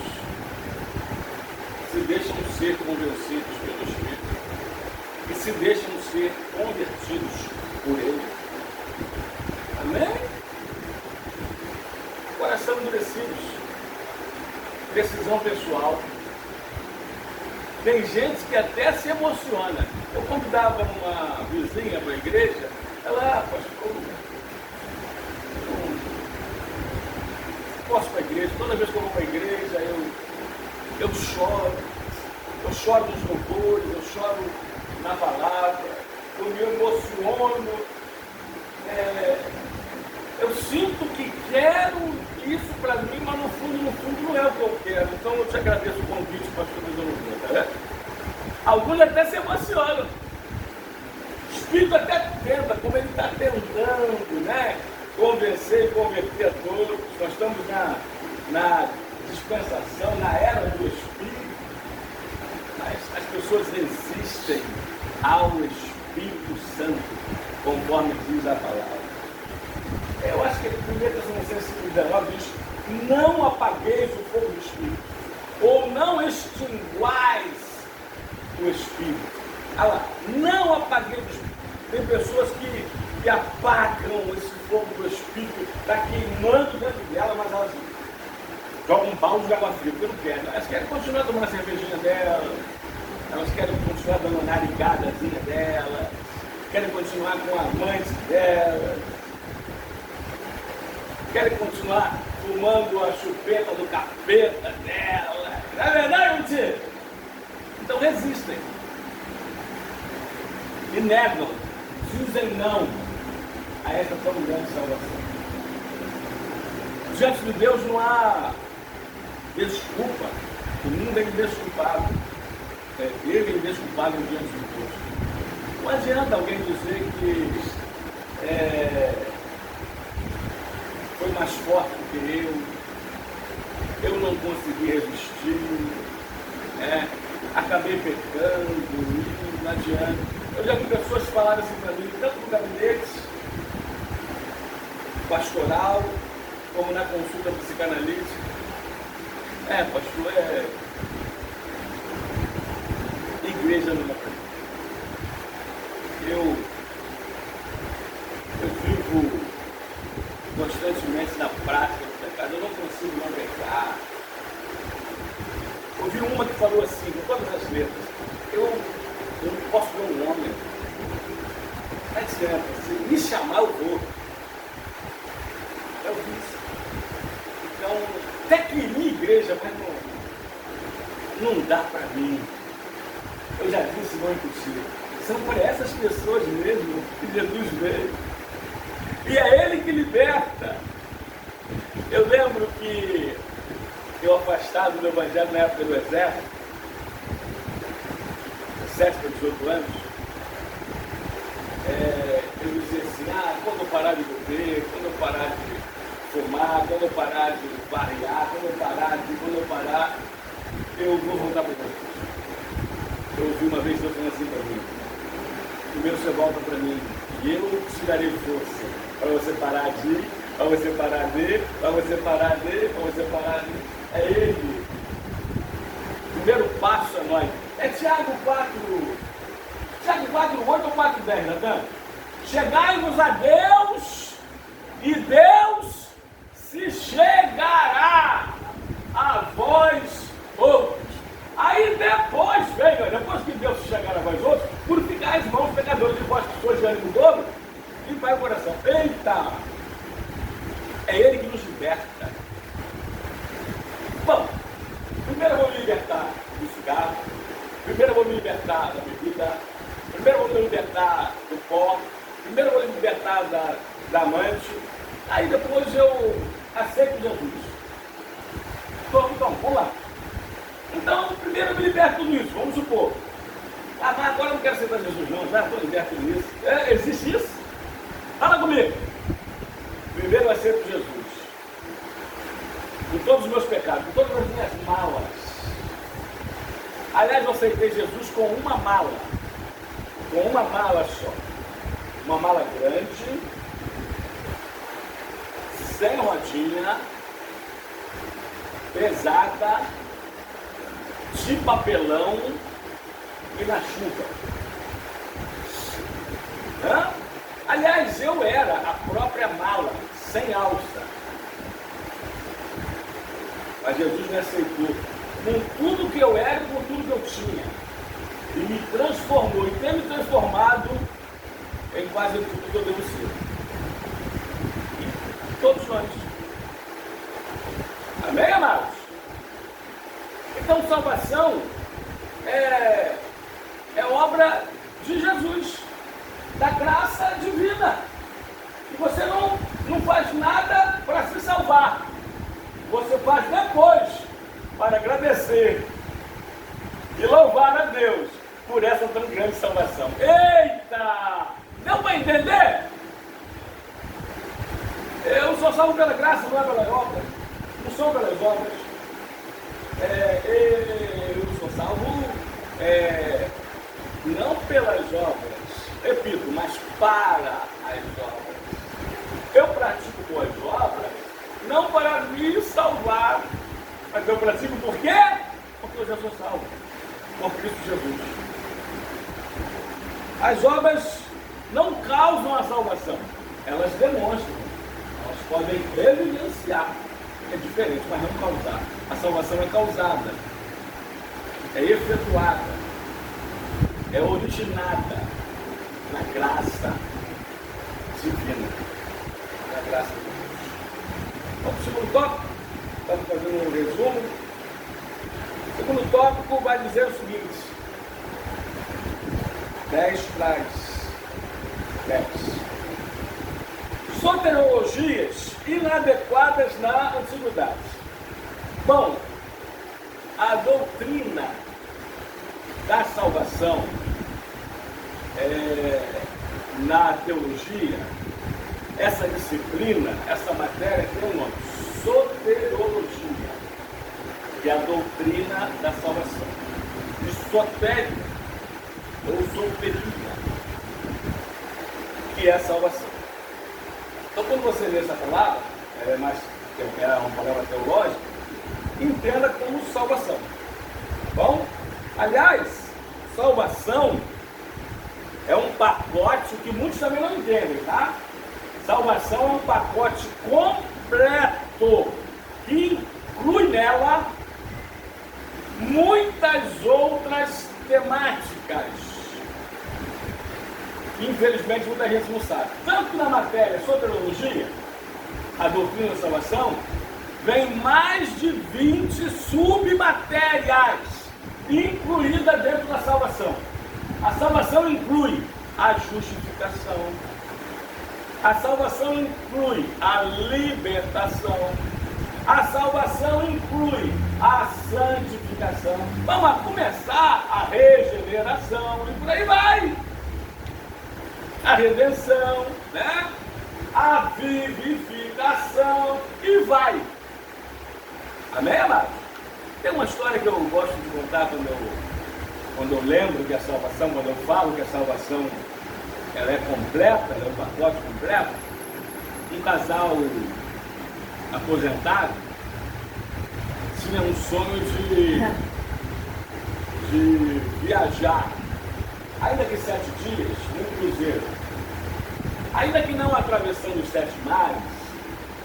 se deixam ser convencidos pelo Espírito e se deixam ser convertidos por Ele. Amém? Coração endurecidos, decisão pessoal. Tem gente que até se emociona. Eu convidava uma vizinha para a igreja, ela, pastor, eu posso ir para a igreja, toda vez que eu vou para a igreja, eu choro nos louvores, eu choro na palavra, eu me emociono, eu sinto que quero isso para mim, mas no fundo não é o que eu quero. Então eu te agradeço o convite, pastor, mas eu não vou, tá vendo? Alguns até se emocionam. O Espírito até tenta, como ele está tentando, né? Convencer e converter a todos. Nós estamos na dispensação, na era do Espírito. Mas as pessoas resistem ao Espírito Santo, conforme diz a palavra. Eu acho que 1 Tessalonicenses 19 diz: não apagueis o fogo do Espírito, ou não extinguais o Espírito. Olha lá, não apagueis o Espírito. Tem pessoas que apagam esse fogo do Espírito, está queimando dentro dela, mas elas jogam um balde de água fria, porque não querem. Elas querem continuar tomando a cervejinha dela, elas querem continuar dando a narigadazinha dela, querem continuar com a amante dela, querem continuar fumando a chupeta do capeta dela. Não é verdade, mentira? Então resistem. E negam, dizem não a essa tão grande salvação. Diante de Deus não há desculpa. O mundo é indesculpável. Ele é indesculpável diante de Deus. Não adianta alguém dizer que foi mais forte do que eu não consegui resistir, acabei pecando, e não adianta. Eu já vi pessoas falarem assim para mim, tanto no gabinete pastoral, como na consulta psicanalítica. Pastor, igreja não é. Eu vivo constantemente na prática do pecado, eu não consigo não pecar. Eu vi uma que falou assim, com todas as letras: eu não posso ver um homem. Está dizendo, se me chamar, eu vou. Eu vi isso. Então, até queria igreja, mas não dá para mim. Eu já disse, não é impossível. São por essas pessoas mesmo que Jesus veio. E é Ele que liberta. Eu lembro que eu, afastado do Evangelho na época do exército, 7 para 18 anos, eu dizia assim: quando eu parar de beber, quando eu parar de fumar, quando eu parar de variar, quando eu parar, eu vou voltar para Jesus. Eu ouvi uma vez Deus falando assim para mim: primeiro você volta para mim e eu te darei força para você parar de ir, para você parar de, para você parar de, para você parar de. É Ele. O primeiro passo é nós. É Tiago 4, 8 ou 4, 10, Natan? Chegai-vos a Deus e Deus se chegará a vós outros. Aí depois veio, depois que Deus se chegar a vós outros, purificai as mãos pecadores de vós que sois de ânimo dobro, e vai o coração. Eita! É Ele que nos liberta. Bom, primeiro eu vou me libertar do cigarro, primeiro eu vou me libertar da bebida, primeiro eu vou me libertar do pó, primeiro eu vou me libertar da amante, aí depois eu aceito Jesus. Então, vamos lá. Então, primeiro eu me liberto disso, vamos supor. Ah, mas agora eu não quero aceitar Jesus não, já estou liberto disso. Existe isso? Fala comigo. Primeiro eu aceito Jesus. Com todos os meus pecados, com todas as minhas malas. Aliás, eu aceitei Jesus com uma mala. Com uma mala só. Uma mala grande, sem rodinha, pesada, de papelão e na chuva. Aliás, eu era a própria mala, sem alça. Mas Jesus me aceitou com tudo que eu era e com tudo que eu tinha. E me transformou, e tem me transformado em quase tudo que eu devo ser. E todos nós. Amém, amados? Então, salvação é obra de Jesus, da graça divina. E você não faz nada para se salvar. Você faz depois para agradecer e louvar a Deus por essa tão grande salvação. Eita! Deu para entender? Eu sou salvo pela graça, não é pela obra. Não sou pelas obras. Eu sou salvo não pelas obras, repito, mas para as obras. Eu pratico boas obras não para me salvar, mas eu pratico por quê? Porque eu já sou salvo por Cristo Jesus. As obras não causam a salvação, elas demonstram, elas podem evidenciar. É diferente, mas não causar. A salvação é causada, é efetuada, é originada na graça divina, na graça de Deus. Vamos para o segundo tópico? Estamos fazendo um resumo. O segundo tópico vai dizer o seguinte: 10 traz 10. Soteriologias inadequadas na antiguidade. Bom, a doutrina da salvação na teologia, essa disciplina, essa matéria tem um nome: soteriologia, que é a doutrina da salvação. De sotéria ou soteria, que é a salvação. Então, quando você lê essa palavra, é uma palavra teológica, entenda como salvação. Bom, aliás, salvação é um pacote que muitos também não entendem, tá? Salvação é um pacote completo que inclui nela muitas outras temáticas. Infelizmente, muita gente não sabe. Tanto na matéria soteriologia, a doutrina da salvação, vem mais de 20 submatérias incluídas dentro da salvação. A salvação inclui a justificação. A salvação inclui a libertação. A salvação inclui a santificação. Vamos começar a regeneração e por aí vai. A redenção, né? A vivificação e vai. Amém, amado? Tem uma história que eu gosto de contar quando eu lembro que a salvação, quando eu falo que a salvação ela é completa, ela é um pacote completo. Um casal aposentado tinha um sonho de viajar, ainda que 7 dias, num cruzeiro. Ainda que não atravessando os 7 mares,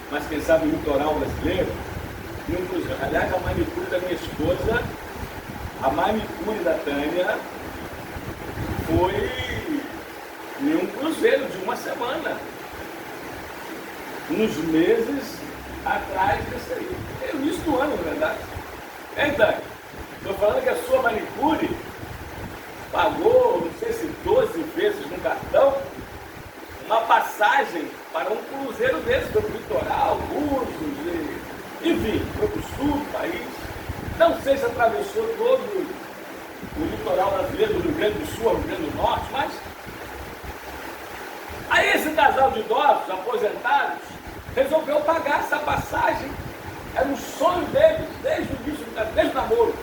mas quem sabe o litoral brasileiro, num cruzeiro. Aliás, a manicure da minha esposa, a manicure da Tânia, foi em um cruzeiro de uma semana, uns meses atrás desse aí. É o início do ano, na verdade. Então, estou falando que a sua manicure pagou, não sei se 12 vezes no cartão, uma passagem para um cruzeiro desse, do litoral, Búzios, enfim, para o sul do país. Não sei se atravessou todo o litoral brasileiro, do Rio Grande do Sul ao Rio Grande do Norte, mas aí esse casal de idosos, aposentados, resolveu pagar essa passagem. Era um sonho deles, desde o início, desde o namoro.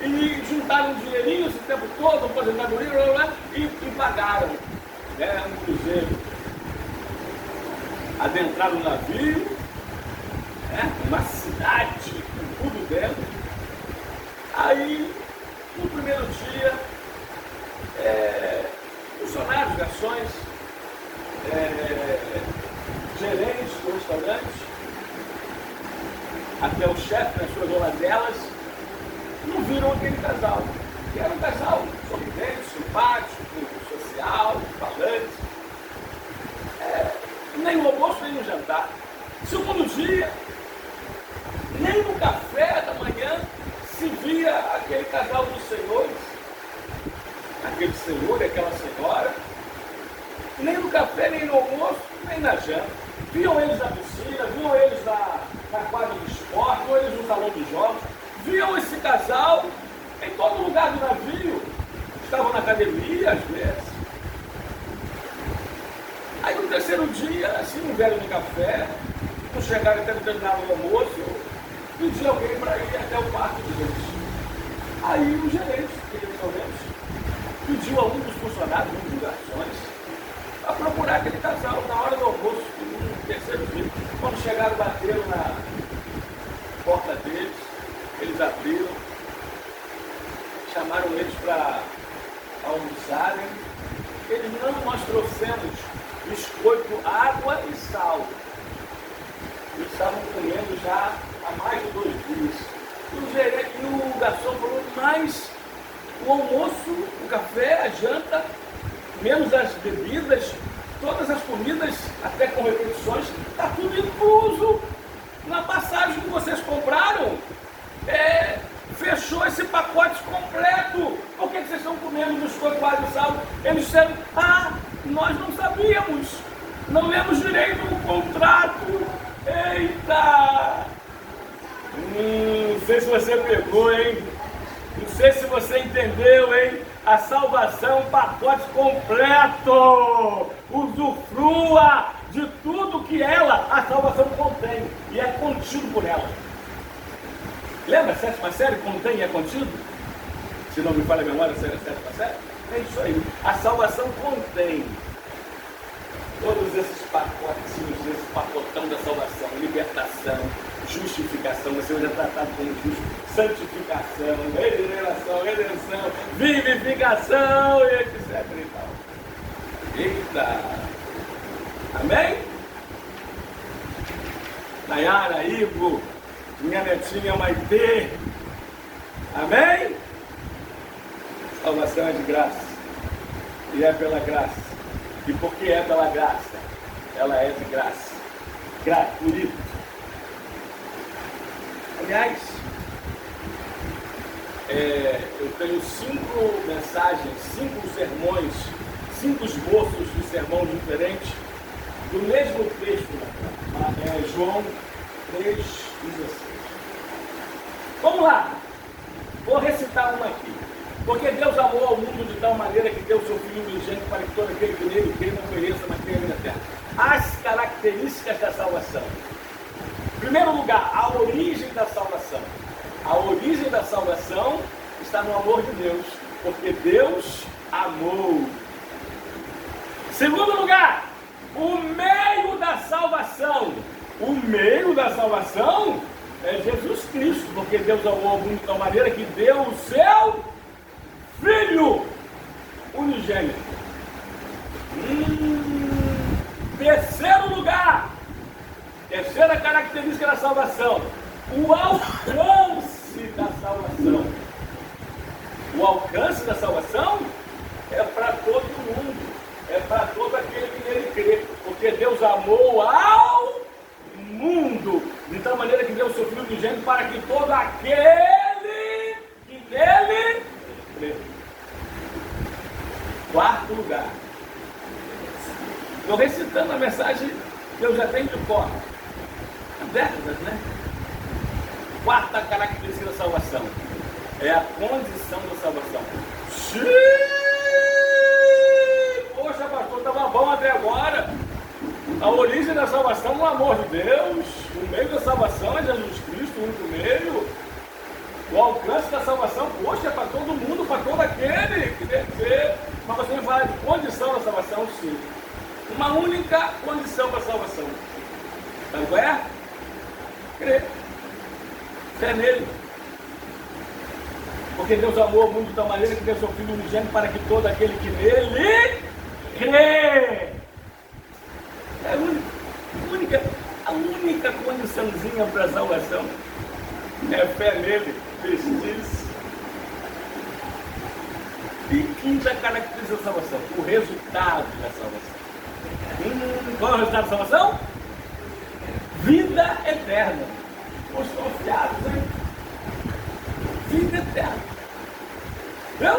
E juntaram um dinheirinho esse tempo todo, aposentadoria, e pagaram, né, um cruzeiro. Adentraram o navio, né, uma cidade com tudo dentro. Aí, no primeiro dia, funcionários, garçons, gerentes do restaurante, até o chefe nas suas oladelas, não viram aquele casal. Que era um casal sorridente, simpático, social, falante. Nem no almoço, nem no jantar. Segundo dia, nem no café da manhã se via aquele casal dos senhores, aquele senhor e aquela senhora, nem no café, nem no almoço, nem na janta. Viam eles na piscina, viam eles na quadra de esporte, viam eles no salão de jogos, viam esse casal em todo lugar do navio, estavam na academia às vezes. Aí no terceiro dia, assim, não vieram no café, não chegaram até terminar o almoço, pedi alguém para ir até o quarto deles. Aí o gerente daquele restaurante pediu a um dos funcionários, um dos garçons, a procurar aquele casal na hora do almoço, no terceiro dia. Quando chegaram, bateram na porta deles, eles abriram, chamaram eles para almoçarem. Eles não, nós trouxemos biscoito, água e sal. Eles estavam comendo já há mais de 2 dias. E o garçom falou, mas o almoço, o café, a janta, menos as bebidas, todas as comidas, até com repetições, está tudo incluso na passagem que vocês compraram. Fechou esse pacote completo. Por que vocês estão comendo biscoito, água e sal? Eles disseram, nós não sabíamos, não lemos direito o contrato. Eita! Não sei se você pegou, hein? Não sei se você entendeu, hein? A salvação é um pacote completo. Usufrua de tudo que a salvação contém e é contido por ela. Lembra a 7ª série? Contém e é contido? Se não me falha a memória, será a 7ª série? É isso aí. A salvação contém todos esses pacotinhos, esse pacotão da salvação, libertação, justificação, você hoje é tratado como justo, santificação, redenção, vivificação, e etc e tal. Eita! Amém? Nayara, Ivo, minha netinha Maitê. Amém? Salvação é de graça. E é pela graça. E porque é pela graça, ela é de graça. Gratuito. Aliás, eu tenho 5 mensagens, 5 sermões, 5 esboços de sermão diferentes do mesmo texto, João 3,16. Vamos lá, vou recitar uma aqui. Porque Deus amou ao mundo de tal maneira que deu seu Filho unigênito para que todo aquele que nele crê não pereça, mas tenha vida eterna. As características da salvação. Em primeiro lugar, a origem da salvação. A origem da salvação está no amor de Deus, porque Deus amou. Segundo lugar, o meio da salvação. O meio da salvação é Jesus Cristo, porque Deus amou o mundo de tal maneira que deu o seu Filho unigênito. Terceiro lugar, terceira característica da salvação, o alcance da salvação. O alcance da salvação é para todo mundo, é para todo aquele que nele crê, porque Deus amou ao mundo de tal maneira que deu o seu Filho unigênito para que todo aquele que nele crê. Quarto lugar, estou recitando a mensagem que eu já tenho de cor há décadas, né? Quarta característica da salvação é a condição da salvação. Poxa, pastor, estava bom até agora. A origem da salvação é o amor de Deus. O meio da salvação é Jesus Cristo, o único meio. O alcance da salvação, poxa, é para todo mundo, para todo aquele que deve ser. Mas você vai falar de condição da salvação, sim. Uma única condição para a salvação. Sabe qual é? Crer. Fé nele. Porque Deus amou o mundo de tal maneira que deu seu Filho unigênito para que todo aquele que nele crê. É a única condiçãozinha para a salvação é fé nele. Diz. E quinta característica da salvação, o resultado da salvação. Qual é o resultado da salvação? Vida eterna. Os confiados, hein? Vida eterna. Viu?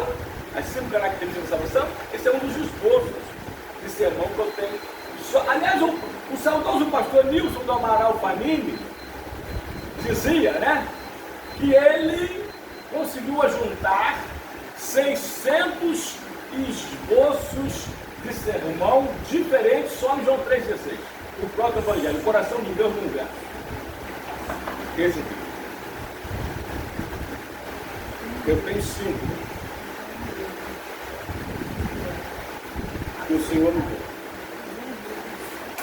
As 5 características da salvação, esse é um dos esboços de sermão que eu tenho. Aliás, o saudoso pastor Nilson do Amaral Fanini dizia, né, que ele conseguiu ajuntar 600 esboços de sermão diferentes só em João 3,16. O próprio Evangelho, o coração de Deus no universo. Esse aqui. Eu tenho 5. Que o Senhor me deu.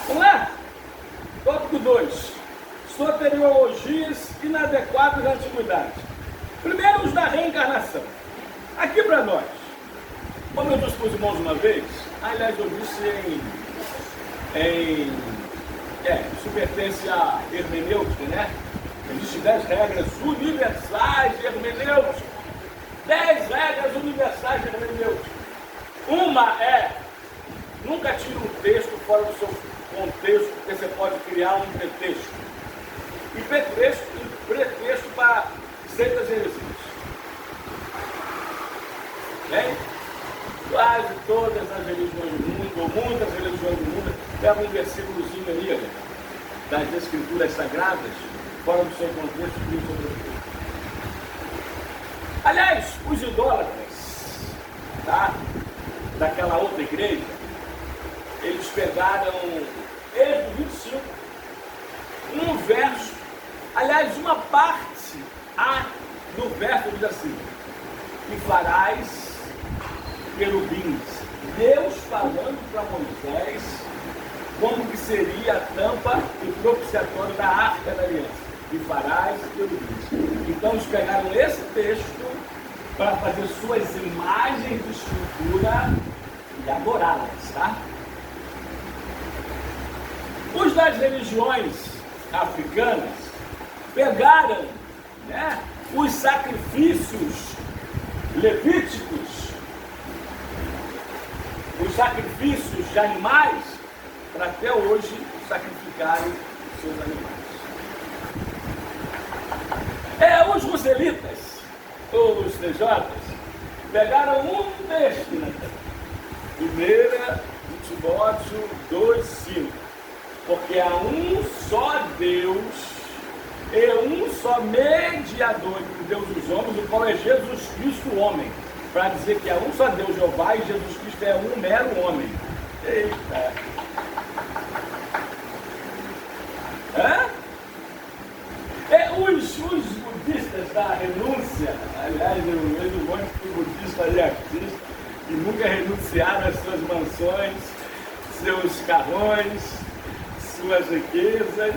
Vamos lá? Tópico 2. Soteriologias inadequadas da antiguidade. Primeiro, os da reencarnação. Aqui para nós, como eu disse para os irmãos uma vez, aliás, eu disse isso pertence à hermenêutica, né? Existem 10 regras universais de hermenêutica. 10 regras universais de hermenêutica. Uma é, nunca tire um texto fora do seu contexto, porque você pode criar um pretexto. E pretexto para seitas heresias. Bem? Quase todas as religiões do mundo, ou muitas religiões do mundo, pega um versículozinho ali, das escrituras sagradas, fora do seu contexto, e sobre o. Aliás, os idólatras, tá? Daquela outra igreja, eles pegaram Êxodo 25, um verso, aliás, uma parte do verso diz assim: e farás querubins. Deus falando para Moisés como que seria a tampa e propiciatório da arca da aliança. E farás querubins. Então eles pegaram esse texto para fazer suas imagens de escultura e adorá-las, tá? Os das religiões africanas pegaram, né, os sacrifícios levíticos, os sacrifícios de animais, para até hoje sacrificarem seus animais. Os roselitas, os TJs, pegaram um texto, né? 1 Timóteo 2,5. Porque há um só Deus e um só mediador entre Deus e os homens, o qual é Jesus Cristo, o homem. Para dizer que há um só Deus, Jeová, e Jesus Cristo é um mero homem. Eita! Os budistas da renúncia, aliás, eu vejo um monte de budista e artista que nunca renunciaram às suas mansões, seus carrões, suas riquezas.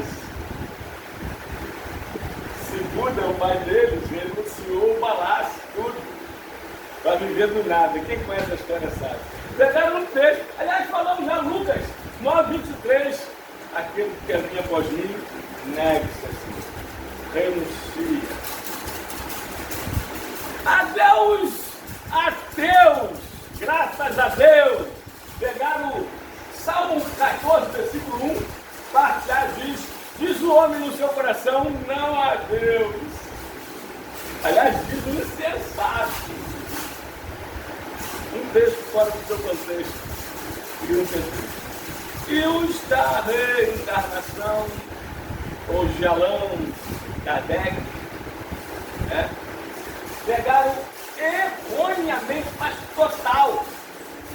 Se Buda, o pai deles, renunciou o palácio, tudo, para viver do nada. Quem conhece a história sabe. Pegaram um texto, aliás, falamos já Lucas 9:23, aquele que caminha após mim, negue-se assim, renuncia. Adeus, ateus, graças a Deus, pegaram o Salmo 14, versículo 1, parte A diz o homem no seu coração, não há Deus. Aliás, diz o insensato. Um texto fora do seu contexto. E os da reencarnação, ou Jalão, Kardec, pegaram erroneamente, mas total.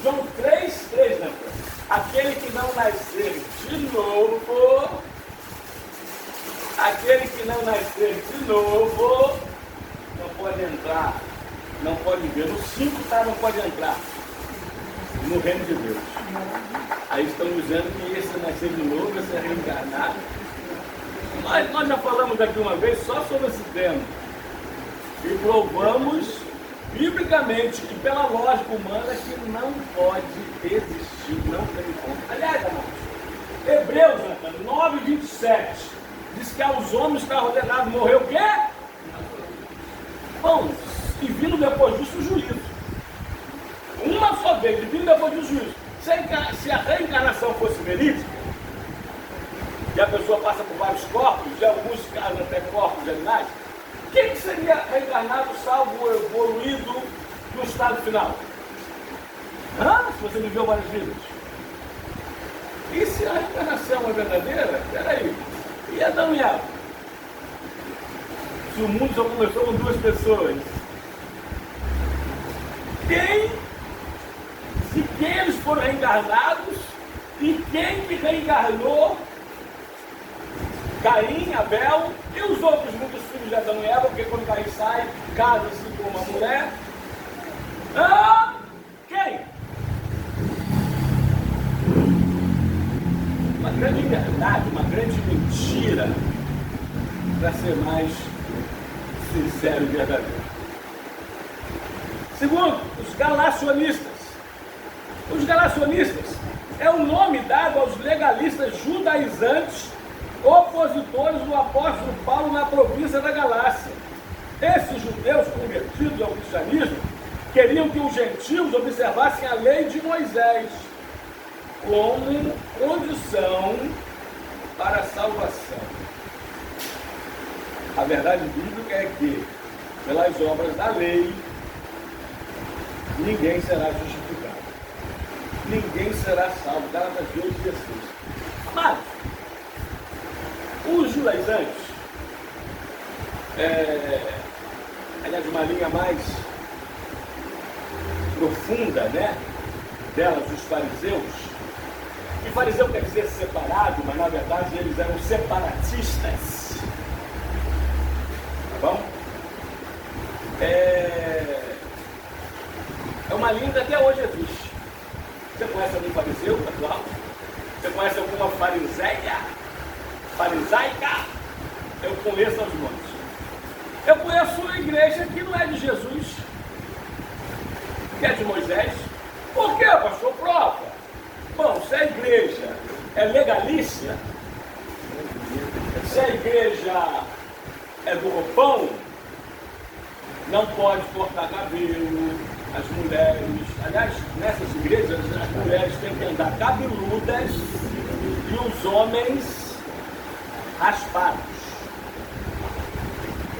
João 3:3, né? Aquele que não nascer de novo, não pode entrar, não pode ver. No 5 não pode entrar no reino de Deus. Aí estão dizendo que esse nascer de novo, esse é reencarnado. Nós já falamos aqui uma vez só sobre esse tema. E provamos biblicamente e pela lógica humana que não pode existir, não tem como. Aliás, amados, Hebreus 9:27 diz que aos homens está ordenado morrer o quê? Bom, e vindo depois disso o juízo. Uma só vez, e vindo depois do juízo. Se a reencarnação fosse verídica, e a pessoa passa por vários corpos, em alguns casos até corpos de animais, quem seria reencarnado, salvo evoluído no estado final? Se você viveu várias vidas. E se a reencarnação é verdadeira, peraí, e Adão e Eva? Se o mundo só começou com 2 pessoas, se quem eles foram reencarnados e quem que reencarnou Caim, Abel e os outros muitos filhos de Adão e Eva, porque quando Caim sai, casa-se com uma mulher. Quem? Uma grande verdade, uma grande mentira, para ser mais sincero e verdadeiro. Segundo, os galacionistas. Os galacionistas é o nome dado aos legalistas judaizantes, opositores do apóstolo Paulo na província da Galácia. Esses judeus convertidos ao cristianismo queriam que os gentios observassem a lei de Moisés como condição para a salvação. A verdade bíblica é que, pelas obras da lei, ninguém será justificado. Ninguém será salvo. Gálatas 2:16. Mas os judaizantes, aliás, uma linha mais profunda, né, delas, os fariseus. E fariseu quer dizer separado, mas na verdade eles eram separatistas. Tá bom? É uma linha que até hoje existe. Você conhece algum fariseu atual? Você conhece alguma farisaica? Eu conheço aos montes. Eu conheço uma igreja que não é de Jesus, que é de Moisés. Por quê, pastor? Prova. Bom, se a igreja é legalícia, se a igreja é do roupão, não pode cortar cabelo, as mulheres, aliás, nessas igrejas, as mulheres têm que andar cabeludas e os homens raspados.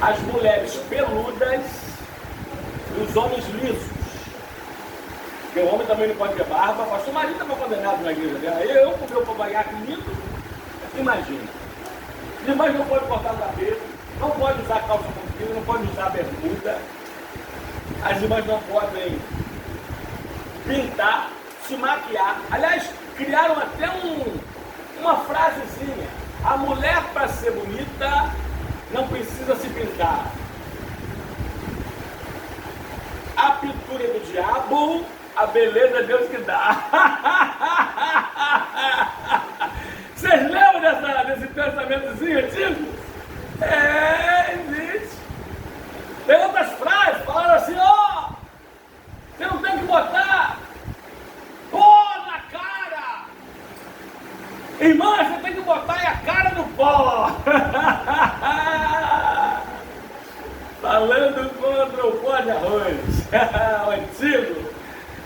As mulheres peludas e os homens lisos. Porque o homem também não pode ter barba. Pastor Marinho estava condenado na igreja dela. Eu com o meu cavanhaque lindo, imagina. As irmãs não podem cortar o cabelo, não podem usar calça comprida, não podem usar bermuda. As irmãs não podem pintar, se maquiar. Aliás, criaram até uma frasezinha. A mulher, para ser bonita, não precisa se pintar. A pintura é do diabo, a beleza é Deus que dá. pensamentozinho antigo? Existe. Tem outras frases falando assim, ó, você não tem que botar pó na cara. Irmã, você tem que botar a cara no pó. Falando contra o pó de arroz. O antigo.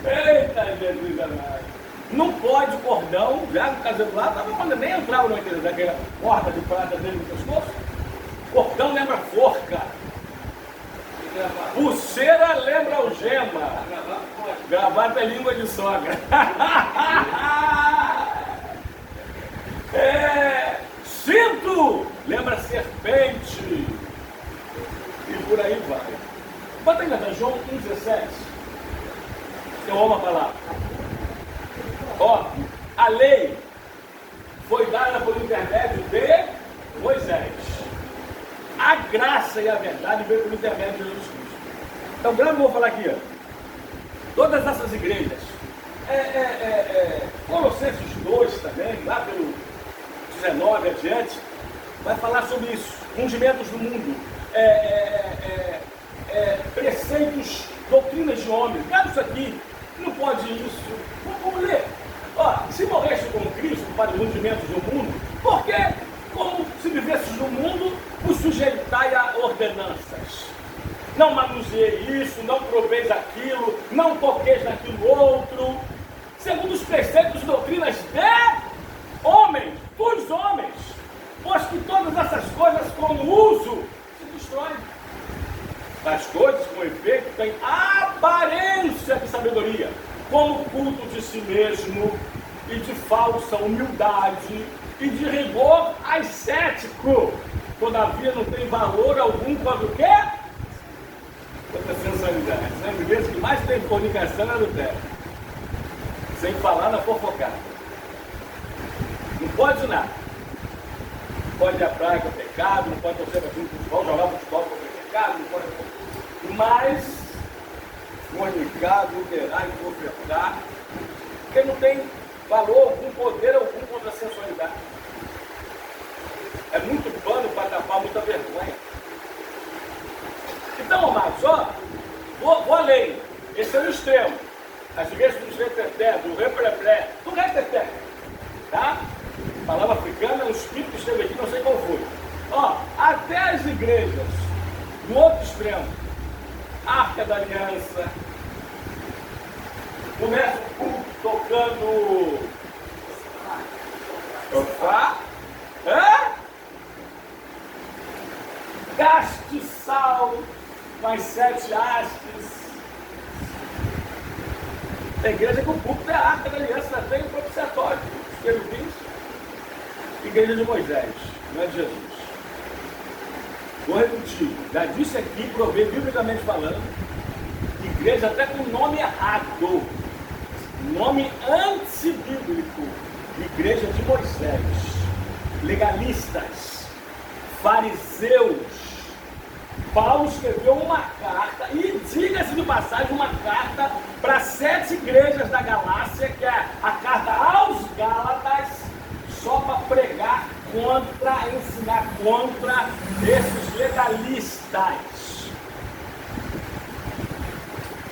Eita, Jesus amado. Não pode cordão, já no casamento lá, não nem entrava naquela corda de prata dele no pescoço. Cordão lembra forca. Pulseira lembra algema. Gravata é língua de sogra. Cinto lembra serpente. E por aí vai. Bota aí na João 1,17. Eu amo a palavra. Ó, a lei foi dada por intermédio de Moisés. A graça e a verdade veio por intermédio de Jesus Cristo. Então, grande, vou falar aqui, ó. Todas essas igrejas, Colossenses 2 também, lá pelo 19 adiante, vai falar sobre isso. Ungimentos do mundo, preceitos, doutrinas de homens. Cara, isso aqui, não pode isso. Vamos ler. Ó, se morresse com Cristo para os ungimentos do mundo, por que, como se vivesses no mundo, os sujeitai a ordenanças? Não manuseie isso, não proveis aquilo, não toqueis naquilo outro, segundo os preceitos e doutrinas de homens, dos homens, pois que todas essas coisas com uso se destroem. As coisas, com efeito, têm aparência de sabedoria, como culto de si mesmo, e de falsa humildade, e de rigor ascético. Todavia não tem valor algum quanto o quê? Quanto a sensualidade. As igrejas que mais tem fornicação é adultério. Sem falar na fofocada. Não pode nada. Não pode ir à praia com pecado, não pode torcer para time de futebol, jogar futebol com pecado, não pode. Mas fornicar, adulterar e ofertar, porque não tem valor algum, poder algum contra a sensualidade. É muito pano para tapar muita vergonha. Então, amados, ó, vou além. Esse é o extremo. As igrejas do reteté, do reprepré, do reteté, tá? A palavra africana é um espírito que esteve aqui, não sei qual foi. Ó, até as igrejas do outro extremo, Arca da Aliança, começa o culto tocando sofá, castiçal, mais 7 hastes. A igreja que o culto é a Arca da Aliança, tem o propiciatório, os querubins. Igreja de Moisés, não é de Jesus. Vou repetir, já disse aqui, provei biblicamente falando, igreja até com nome errado, nome antibíblico, igreja de Moisés, legalistas, fariseus. Paulo escreveu uma carta, e diga-se de passagem, uma carta para 7 igrejas da Galácia, que é a carta aos Gálatas, só para pregar contra, ensinar contra esses legalistas.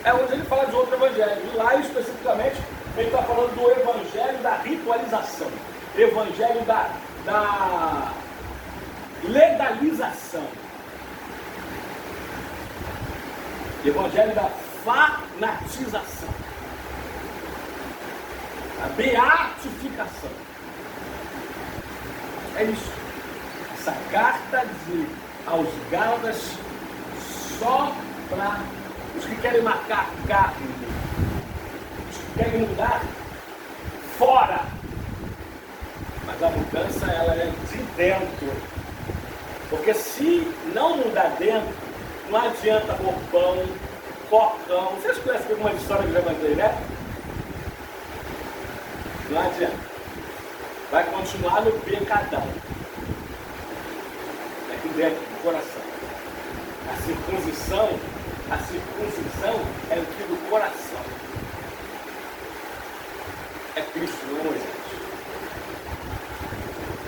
É onde ele fala de outro evangelho, e lá especificamente ele está falando do evangelho da ritualização, evangelho da legalização, evangelho da fanatização, a beatificação. É isso. Essa carta aos Gálatas só para os que querem marcar carne, os que querem mudar fora. Mas a mudança ela é de dentro. Porque se não mudar dentro, não adianta roupão, cocão. Vocês conhecem alguma história que eu já mandei, né? Não adianta. Vai continuar no pecadão. É aqui dentro do coração. A circuncisão é aqui do coração. É Cristo, não é Moisés.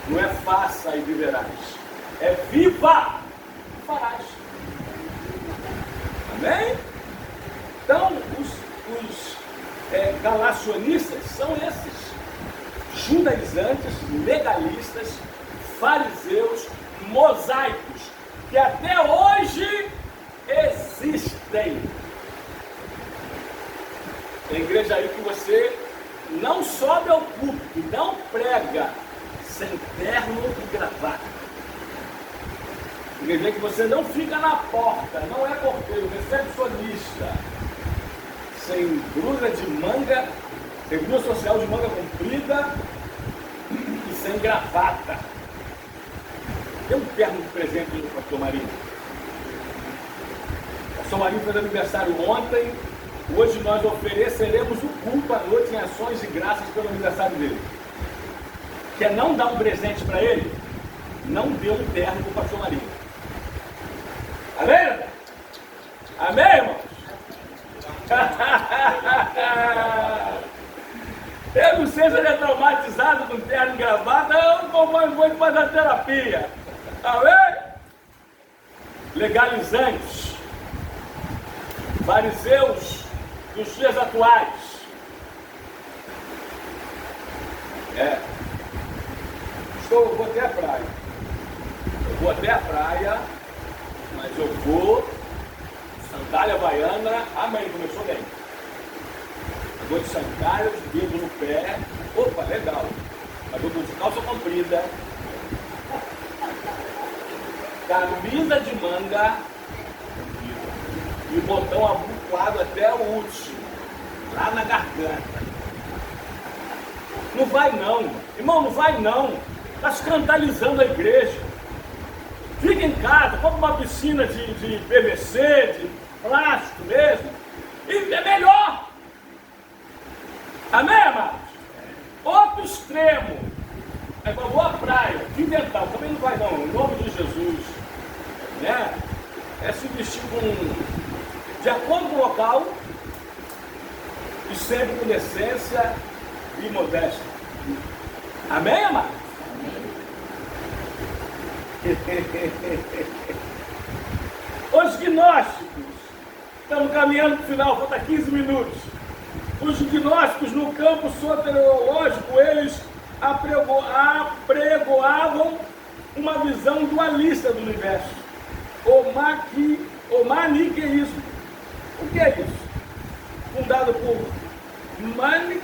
Não é faça passa e viverás. É viva e farás. Amém? Então, os galacionistas são esses judaizantes, legalistas, fariseus, mosaicos, que até hoje existem. Tem igreja aí que você não sobe ao púlpito, não prega sem terno e gravata. Igreja que você não fica na porta, não é porteiro, recepcionista, sem blusa de manga, sem blusa social de manga comprida e sem gravata. Tem um terno de presente do pastor Marinho. O pastor Marinho fez aniversário ontem. Hoje nós ofereceremos o culto à noite em ações de graças pelo aniversário dele. Quer não dar um presente para ele? Não dê um terno para o pastor Marinho. Amém? Amém, irmãos? Eu não sei se ele é traumatizado com terno e gravata, eu vou fazer a terapia. Amém? Legalizantes, fariseus dos dias atuais. Eu vou até a praia. Eu vou até a praia, mas eu vou sandália havaiana. Amém, começou bem. Eu vou de sandália, de dedo no pé. Opa, legal. Mas eu vou de calça comprida, camisa de manga e botão abuclado até o último, lá na garganta. Não vai não, irmão, não vai não. Está escandalizando a igreja. Fica em casa, compra uma piscina de PVC, de plástico mesmo, e é melhor. Amém, amados? Outro extremo. É uma boa praia, quinzental, também não vai não, em nome de Jesus. Né? É se vestir de acordo com o local e sempre com decência e modéstia. Amém, amado? Os gnósticos, estamos caminhando para o final, falta 15 minutos. Os gnósticos no campo soteriológico, eles apregoavam uma visão dualista do universo, o maniqueísmo. O que é isso? Fundado por Mani,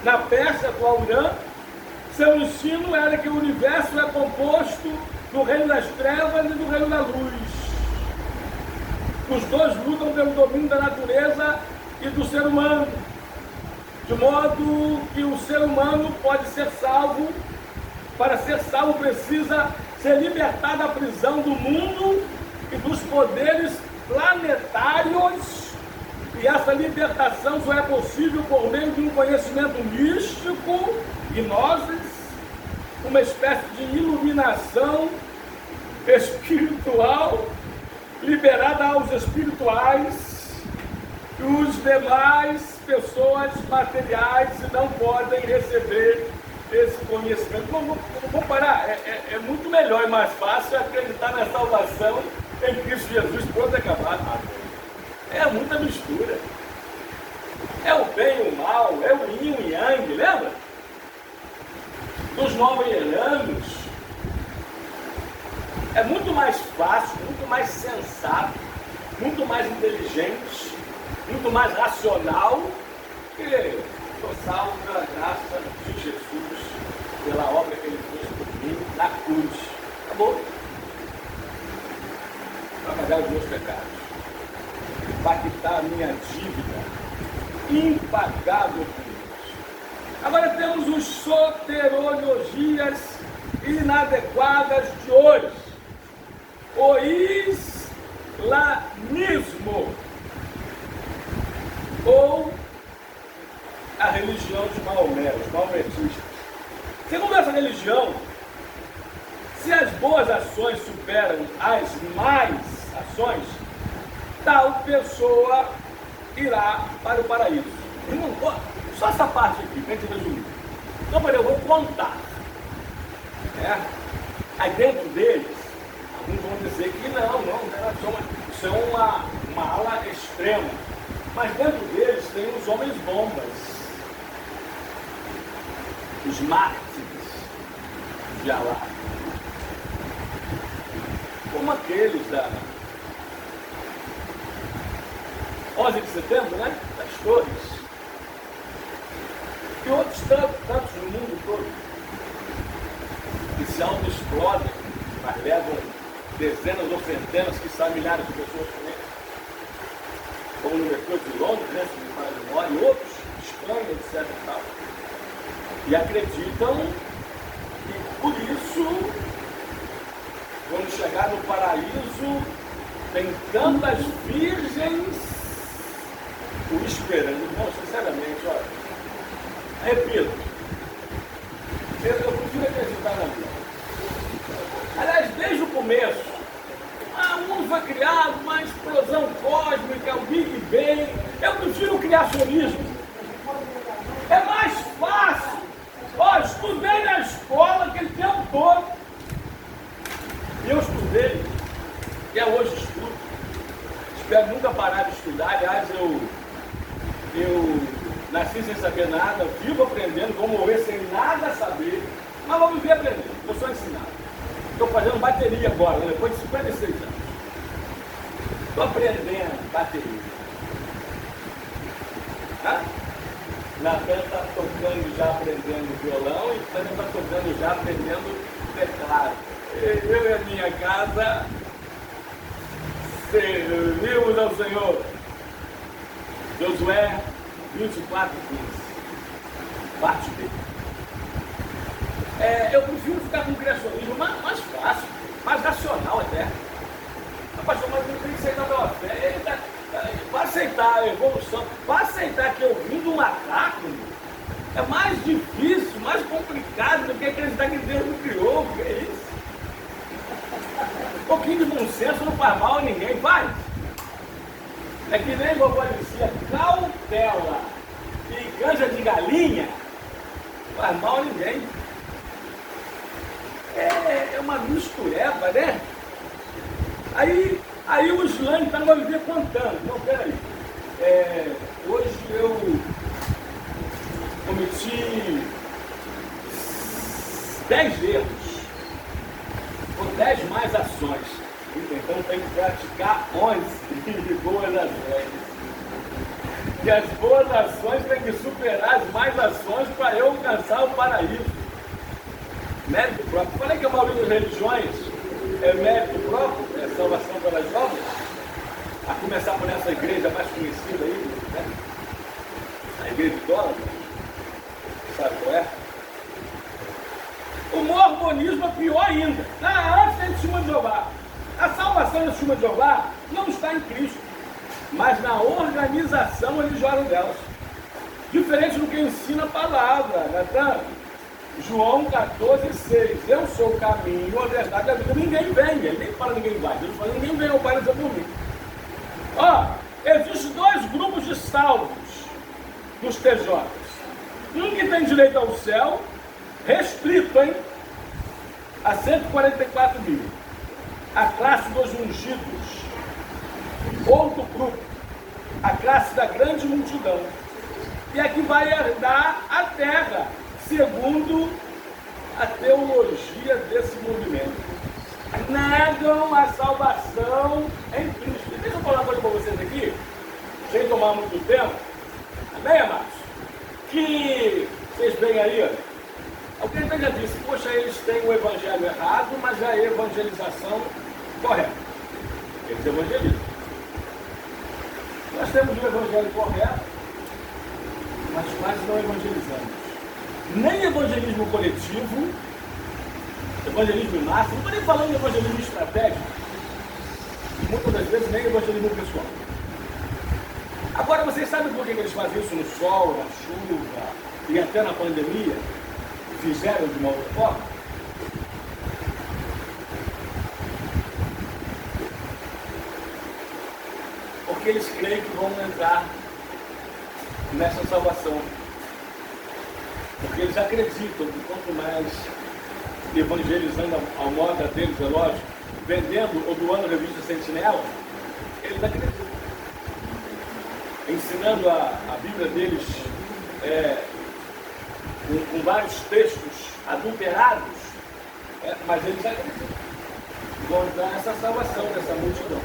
na Pérsia, atual Irã. Seu ensino era que o universo é composto do reino das trevas e do reino da luz. Os dois lutam pelo domínio da natureza e do ser humano, de modo que o ser humano pode ser salvo. Para ser salvo precisa ser libertado da prisão do mundo e dos poderes planetários, e essa libertação só é possível por meio de um conhecimento místico, gnoses, uma espécie de iluminação espiritual liberada aos espirituais, e os demais pessoas materiais não podem receber esse conhecimento. Vamos parar, é muito melhor e mais fácil acreditar na salvação em Cristo Jesus, pronto, acabado. É muita mistura. É o bem e o mal, é o yin e o yang, lembra? Dos novelianos. É muito mais fácil, muito mais sensato, muito mais inteligente, muito mais racional, que sou salvo pela graça de Jesus, pela obra que ele fez por mim na cruz. Acabou. Para pagar os meus pecados, para quitar a minha dívida impagável com Deus. Agora temos os soterologias inadequadas de hoje. O islamismo, ou a religião de Maomé, os maometistas. Segundo essa religião, se as boas ações superam as más ações, tal pessoa irá para o paraíso. Só essa parte aqui, para a gente resumir. Então, eu vou contar. Aí dentro deles, alguns vão dizer que não, isso é uma ala extrema. Mas dentro deles tem os homens bombas, os mártires de Alá, como aqueles da 11 de setembro, né? Das torres, e outros tantos no mundo todo, que se auto-explodem, mas levam dezenas ou centenas, quiçá milhares de pessoas com eles, como no metrô de Londres, né, se me fala a memória, e outros, Espanha, etc. E tal. E acreditam que por isso, quando chegar no paraíso, tem tantas virgens o esperando. Não, sinceramente, olha, repito, eu prefiro acreditar na Bíblia. Aliás, desde o começo, o mundo foi criado, uma explosão cósmica, o Big Bang. Eu prefiro o criacionismo. É mais fácil. Ó, estudei na escola aquele tempo todo. E eu estudei, e hoje estudo. Espero nunca parar de estudar. Aliás, eu nasci sem saber nada, vivo aprendendo, vou morrer sem nada saber, mas vou viver aprendendo, eu sou ensinado. Estou fazendo bateria agora, depois de 56 anos. Estou aprendendo bateria. Natan está tocando já, aprendendo violão, e Tânia está tocando já, aprendendo teclado. Eu e a minha casa servimos ao Senhor. Josué 24, 15. Parte B. Eu prefiro ficar com o criacionismo mais fácil, mais racional até. Pastor, mas não tem que aceitar pela fé. Para aceitar a evolução, para aceitar que eu vim do macaco, é mais difícil, mais complicado do que acreditar que Deus me criou. O que é isso? Um pouquinho de bom senso não faz mal a ninguém, faz. É que nem vovó dizia, cautela e canja de galinha, não faz mal a ninguém. É uma mistureba, né? Aí o Islã então vai viver contando. Não, peraí. Hoje eu cometi 10 erros, ou 10 mais ações. Então tem que praticar 11 boas ações. E as boas ações têm que superar as mais ações para eu alcançar o paraíso. Mérito próprio. Falei que a maioria das religiões é mérito próprio, é salvação pelas obras. A começar por essa igreja mais conhecida aí, né? A igreja de dólar, sabe qual é? O mormonismo é pior ainda. Antes tem testemunho de Jeová. A salvação da testemunha de Jeová não está em Cristo, mas na organização religiosa delas. Diferente do que ensina a palavra, Natan. João 14, 6. Eu sou o caminho, a verdade e a vida. Ninguém vem, ele nem fala ninguém vai. Deus fala, ninguém vem ao Pai por mim. Existem 2 grupos de salvos nos TJs. Um que tem direito ao céu, restrito, hein? A 144 mil. A classe dos ungidos. Outro grupo. A classe da grande multidão. E a que vai herdar a terra, segundo a teologia desse movimento. Negam a salvação em Cristo. E deixa eu falar uma coisa para vocês aqui, sem tomar muito tempo. Amém, amados? Que vocês veem aí, alguém já disse, poxa, eles têm o evangelho errado, mas a evangelização correta. Eles evangelizam. Nós temos o evangelho correto, mas quase não evangelizamos. Nem evangelismo coletivo, evangelismo máximo, não estou nem falando de evangelismo estratégico, e muitas das vezes nem evangelismo pessoal. Agora, vocês sabem por que eles fazem isso no sol, na chuva e até na pandemia? Fizeram de uma outra forma? Porque eles creem que vão entrar nessa salvação. Porque eles acreditam que quanto mais evangelizando ao modo deles, é lógico, vendendo ou doando a revista Sentinela, eles acreditam. Ensinando a Bíblia deles com vários textos adulterados, mas eles acreditam. Vão entrar nessa salvação dessa multidão,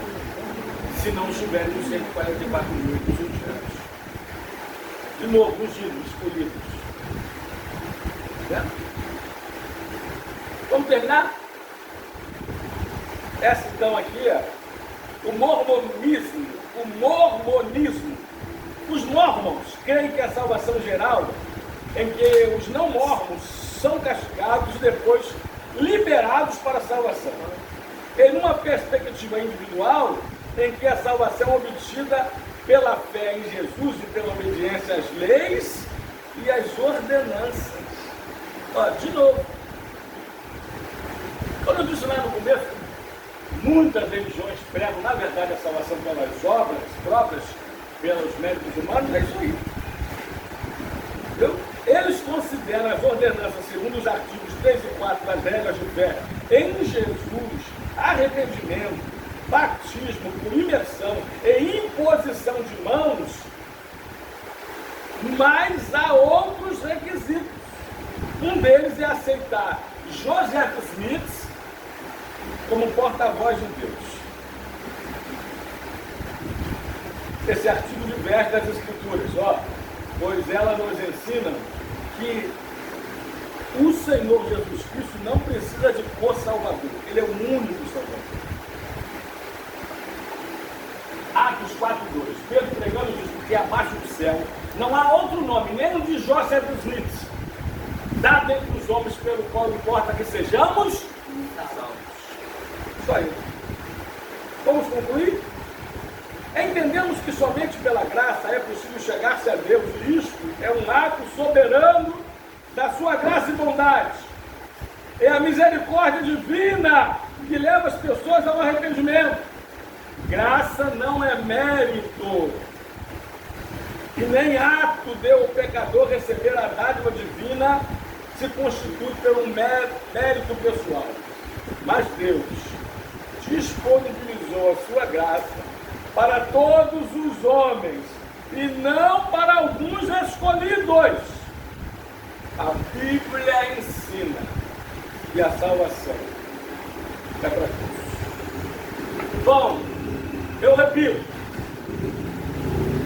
se não estiverem nos 144 mil dos últimos anos. De novo, ungidos, escolhidos. Certo? Vamos terminar? Essa então aqui é o mormonismo. Os mormons creem que a salvação geral, em que os não mormons são castigados e depois liberados para a salvação. Em uma perspectiva individual, em que a salvação é obtida pela fé em Jesus e pela obediência às leis e às ordenanças. Ó, de novo, quando eu disse lá no começo, muitas religiões pregam, na verdade, a salvação pelas obras próprias, pelos méritos humanos, é isso aí. Eles consideram as ordenanças, segundo os artigos 3 e 4 das regras de fé, em Jesus, arrependimento, batismo por imersão e imposição de mãos, mas há outros requisitos. Um deles é aceitar Joseph Smith como porta-voz de Deus. Esse artigo diverge das Escrituras, pois ela nos ensina que o Senhor Jesus Cristo não precisa de co-salvador, ele é o único salvador. Atos 4:2, Pedro pregando diz, porque abaixo do céu não há outro nome, nem o de Joseph Smith, dado entre os homens pelo qual importa que sejamos salvos. Isso aí. Vamos concluir? Entendemos que somente pela graça é possível chegar-se a Deus, e isto é um ato soberano da sua graça e bondade. É a misericórdia divina que leva as pessoas ao arrependimento. Graça não é mérito, e nem ato de o pecador receber a dádiva divina se constitui pelo mérito pessoal. Mas Deus disponibilizou a sua graça para todos os homens, e não para alguns escolhidos. A Bíblia ensina que a salvação é para todos. Bom, eu repito,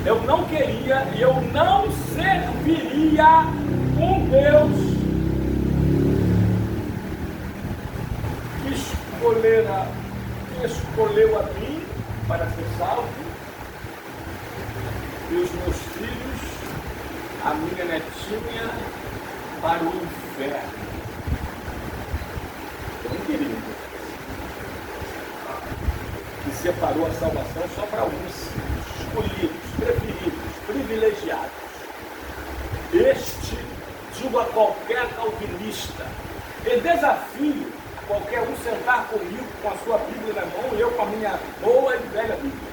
eu não queria e eu não serviria um Deus que escolheu a mim para ser salvo, e os meus filhos, a minha netinha, para o inferno. Eu não queria. Que separou a salvação só para alguns escolhidos, preferidos, privilegiados. Este, digo a qualquer calvinista, e desafio qualquer um sentar comigo com a sua Bíblia na mão e eu com a minha boa e velha Bíblia.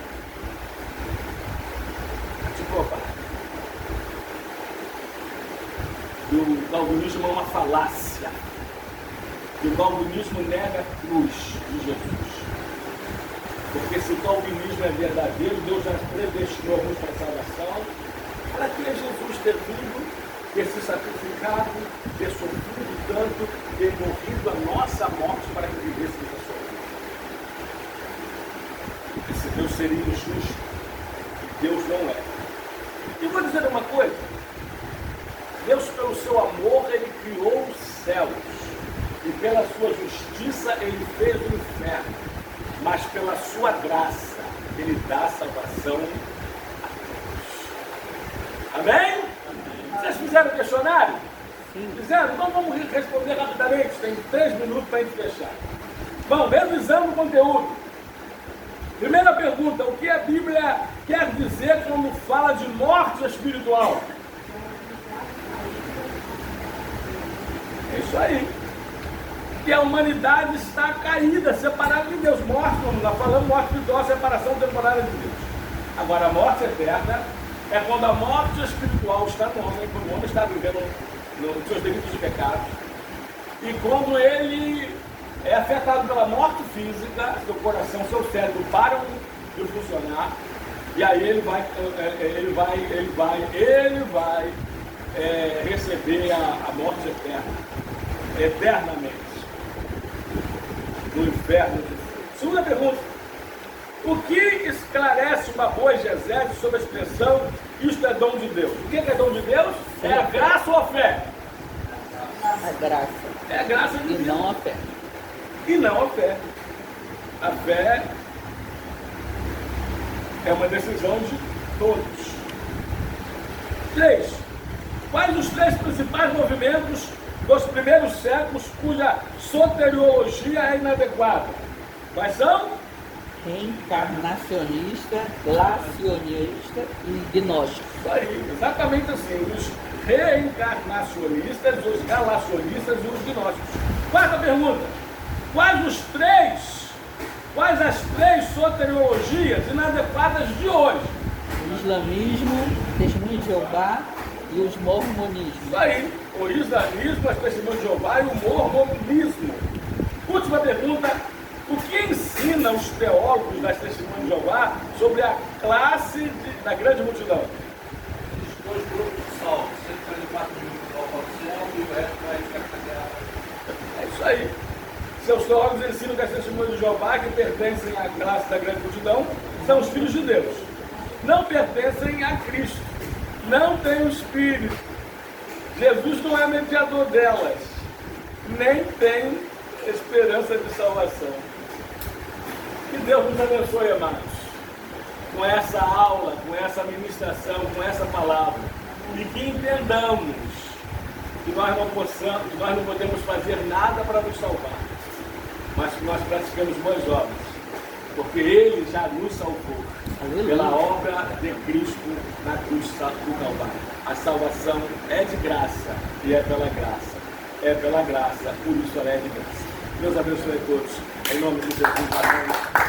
A te provar. Que o calvinismo é uma falácia. Que o calvinismo nega a cruz de Jesus. Porque se o calvinismo é verdadeiro, Deus já predestinou alguns para a salvação. Para que Jesus ter vindo, ter se sacrificado, ter sofrido tanto, ter morrido a nossa morte para que vivêssemos a sua vida. Esse Deus seria injusto. Deus não é. E vou dizer uma coisa. Deus, pelo seu amor, Ele criou os céus. E pela sua justiça, Ele fez o inferno. Mas pela sua graça, Ele dá salvação a todos. Amém? Vocês fizeram o questionário? Fizeram? Então vamos responder rapidamente. Tem 3 minutos para a gente fechar. Vamos, revisando o conteúdo. Primeira pergunta: o que a Bíblia quer dizer quando fala de morte espiritual? É isso aí. Que a humanidade está caída, separada de Deus. Morte, como nós falamos, morte espiritual, separação temporária de Deus. Agora, a morte eterna é quando a morte espiritual está no homem, quando o homem está vivendo nos seus delitos e pecados, E quando ele é afetado pela morte física, seu coração, seu cérebro param de funcionar, e aí ele vai receber a morte eterna, eternamente, no inferno de Deus. Segunda pergunta: o que esclarece uma boa exegese sobre a expressão isto é dom de Deus? O que é dom de Deus? É a graça ou a fé? A graça. É a graça de E Deus. não a fé. E não a fé. A fé é uma decisão de todos. 3. Quais os 3 principais movimentos dos primeiros séculos cuja soteriologia é inadequada? Quais são? Reencarnacionista, glacionista e gnóstico. Isso aí, exatamente assim. Os reencarnacionistas, os galacionistas e os gnósticos. Quarta pergunta: quais as 3 soteriologias inadequadas de hoje? O islamismo, testemunho de Jeová e os mormonismos. Isso aí, o islamismo, as testemunhas de Jeová e o mormonismo. Última pergunta: o que ensina os teólogos das testemunhas de Jeová sobre a classe da grande multidão? Os 2 grupos de salvos, 134 mil que vão ao céu e o resto vai ficar na terra. É isso aí. Seus teólogos ensinam que as testemunhas de Jeová, que pertencem à classe da grande multidão, são os filhos de Deus. Não pertencem a Cristo. Não têm o Espírito. Jesus não é mediador delas. Nem tem esperança de salvação. Que Deus nos abençoe, amados, com essa aula, com essa ministração, com essa palavra. E que entendamos que nós não podemos fazer nada para nos salvar, mas que nós praticamos boas obras, porque Ele já nos salvou. Aleluia. Pela obra de Cristo na cruz do Calvário. A salvação é de graça e é pela graça. É pela graça, por isso ela é de graça. Deus abençoe a todos. Em nome de Jesus. Amém.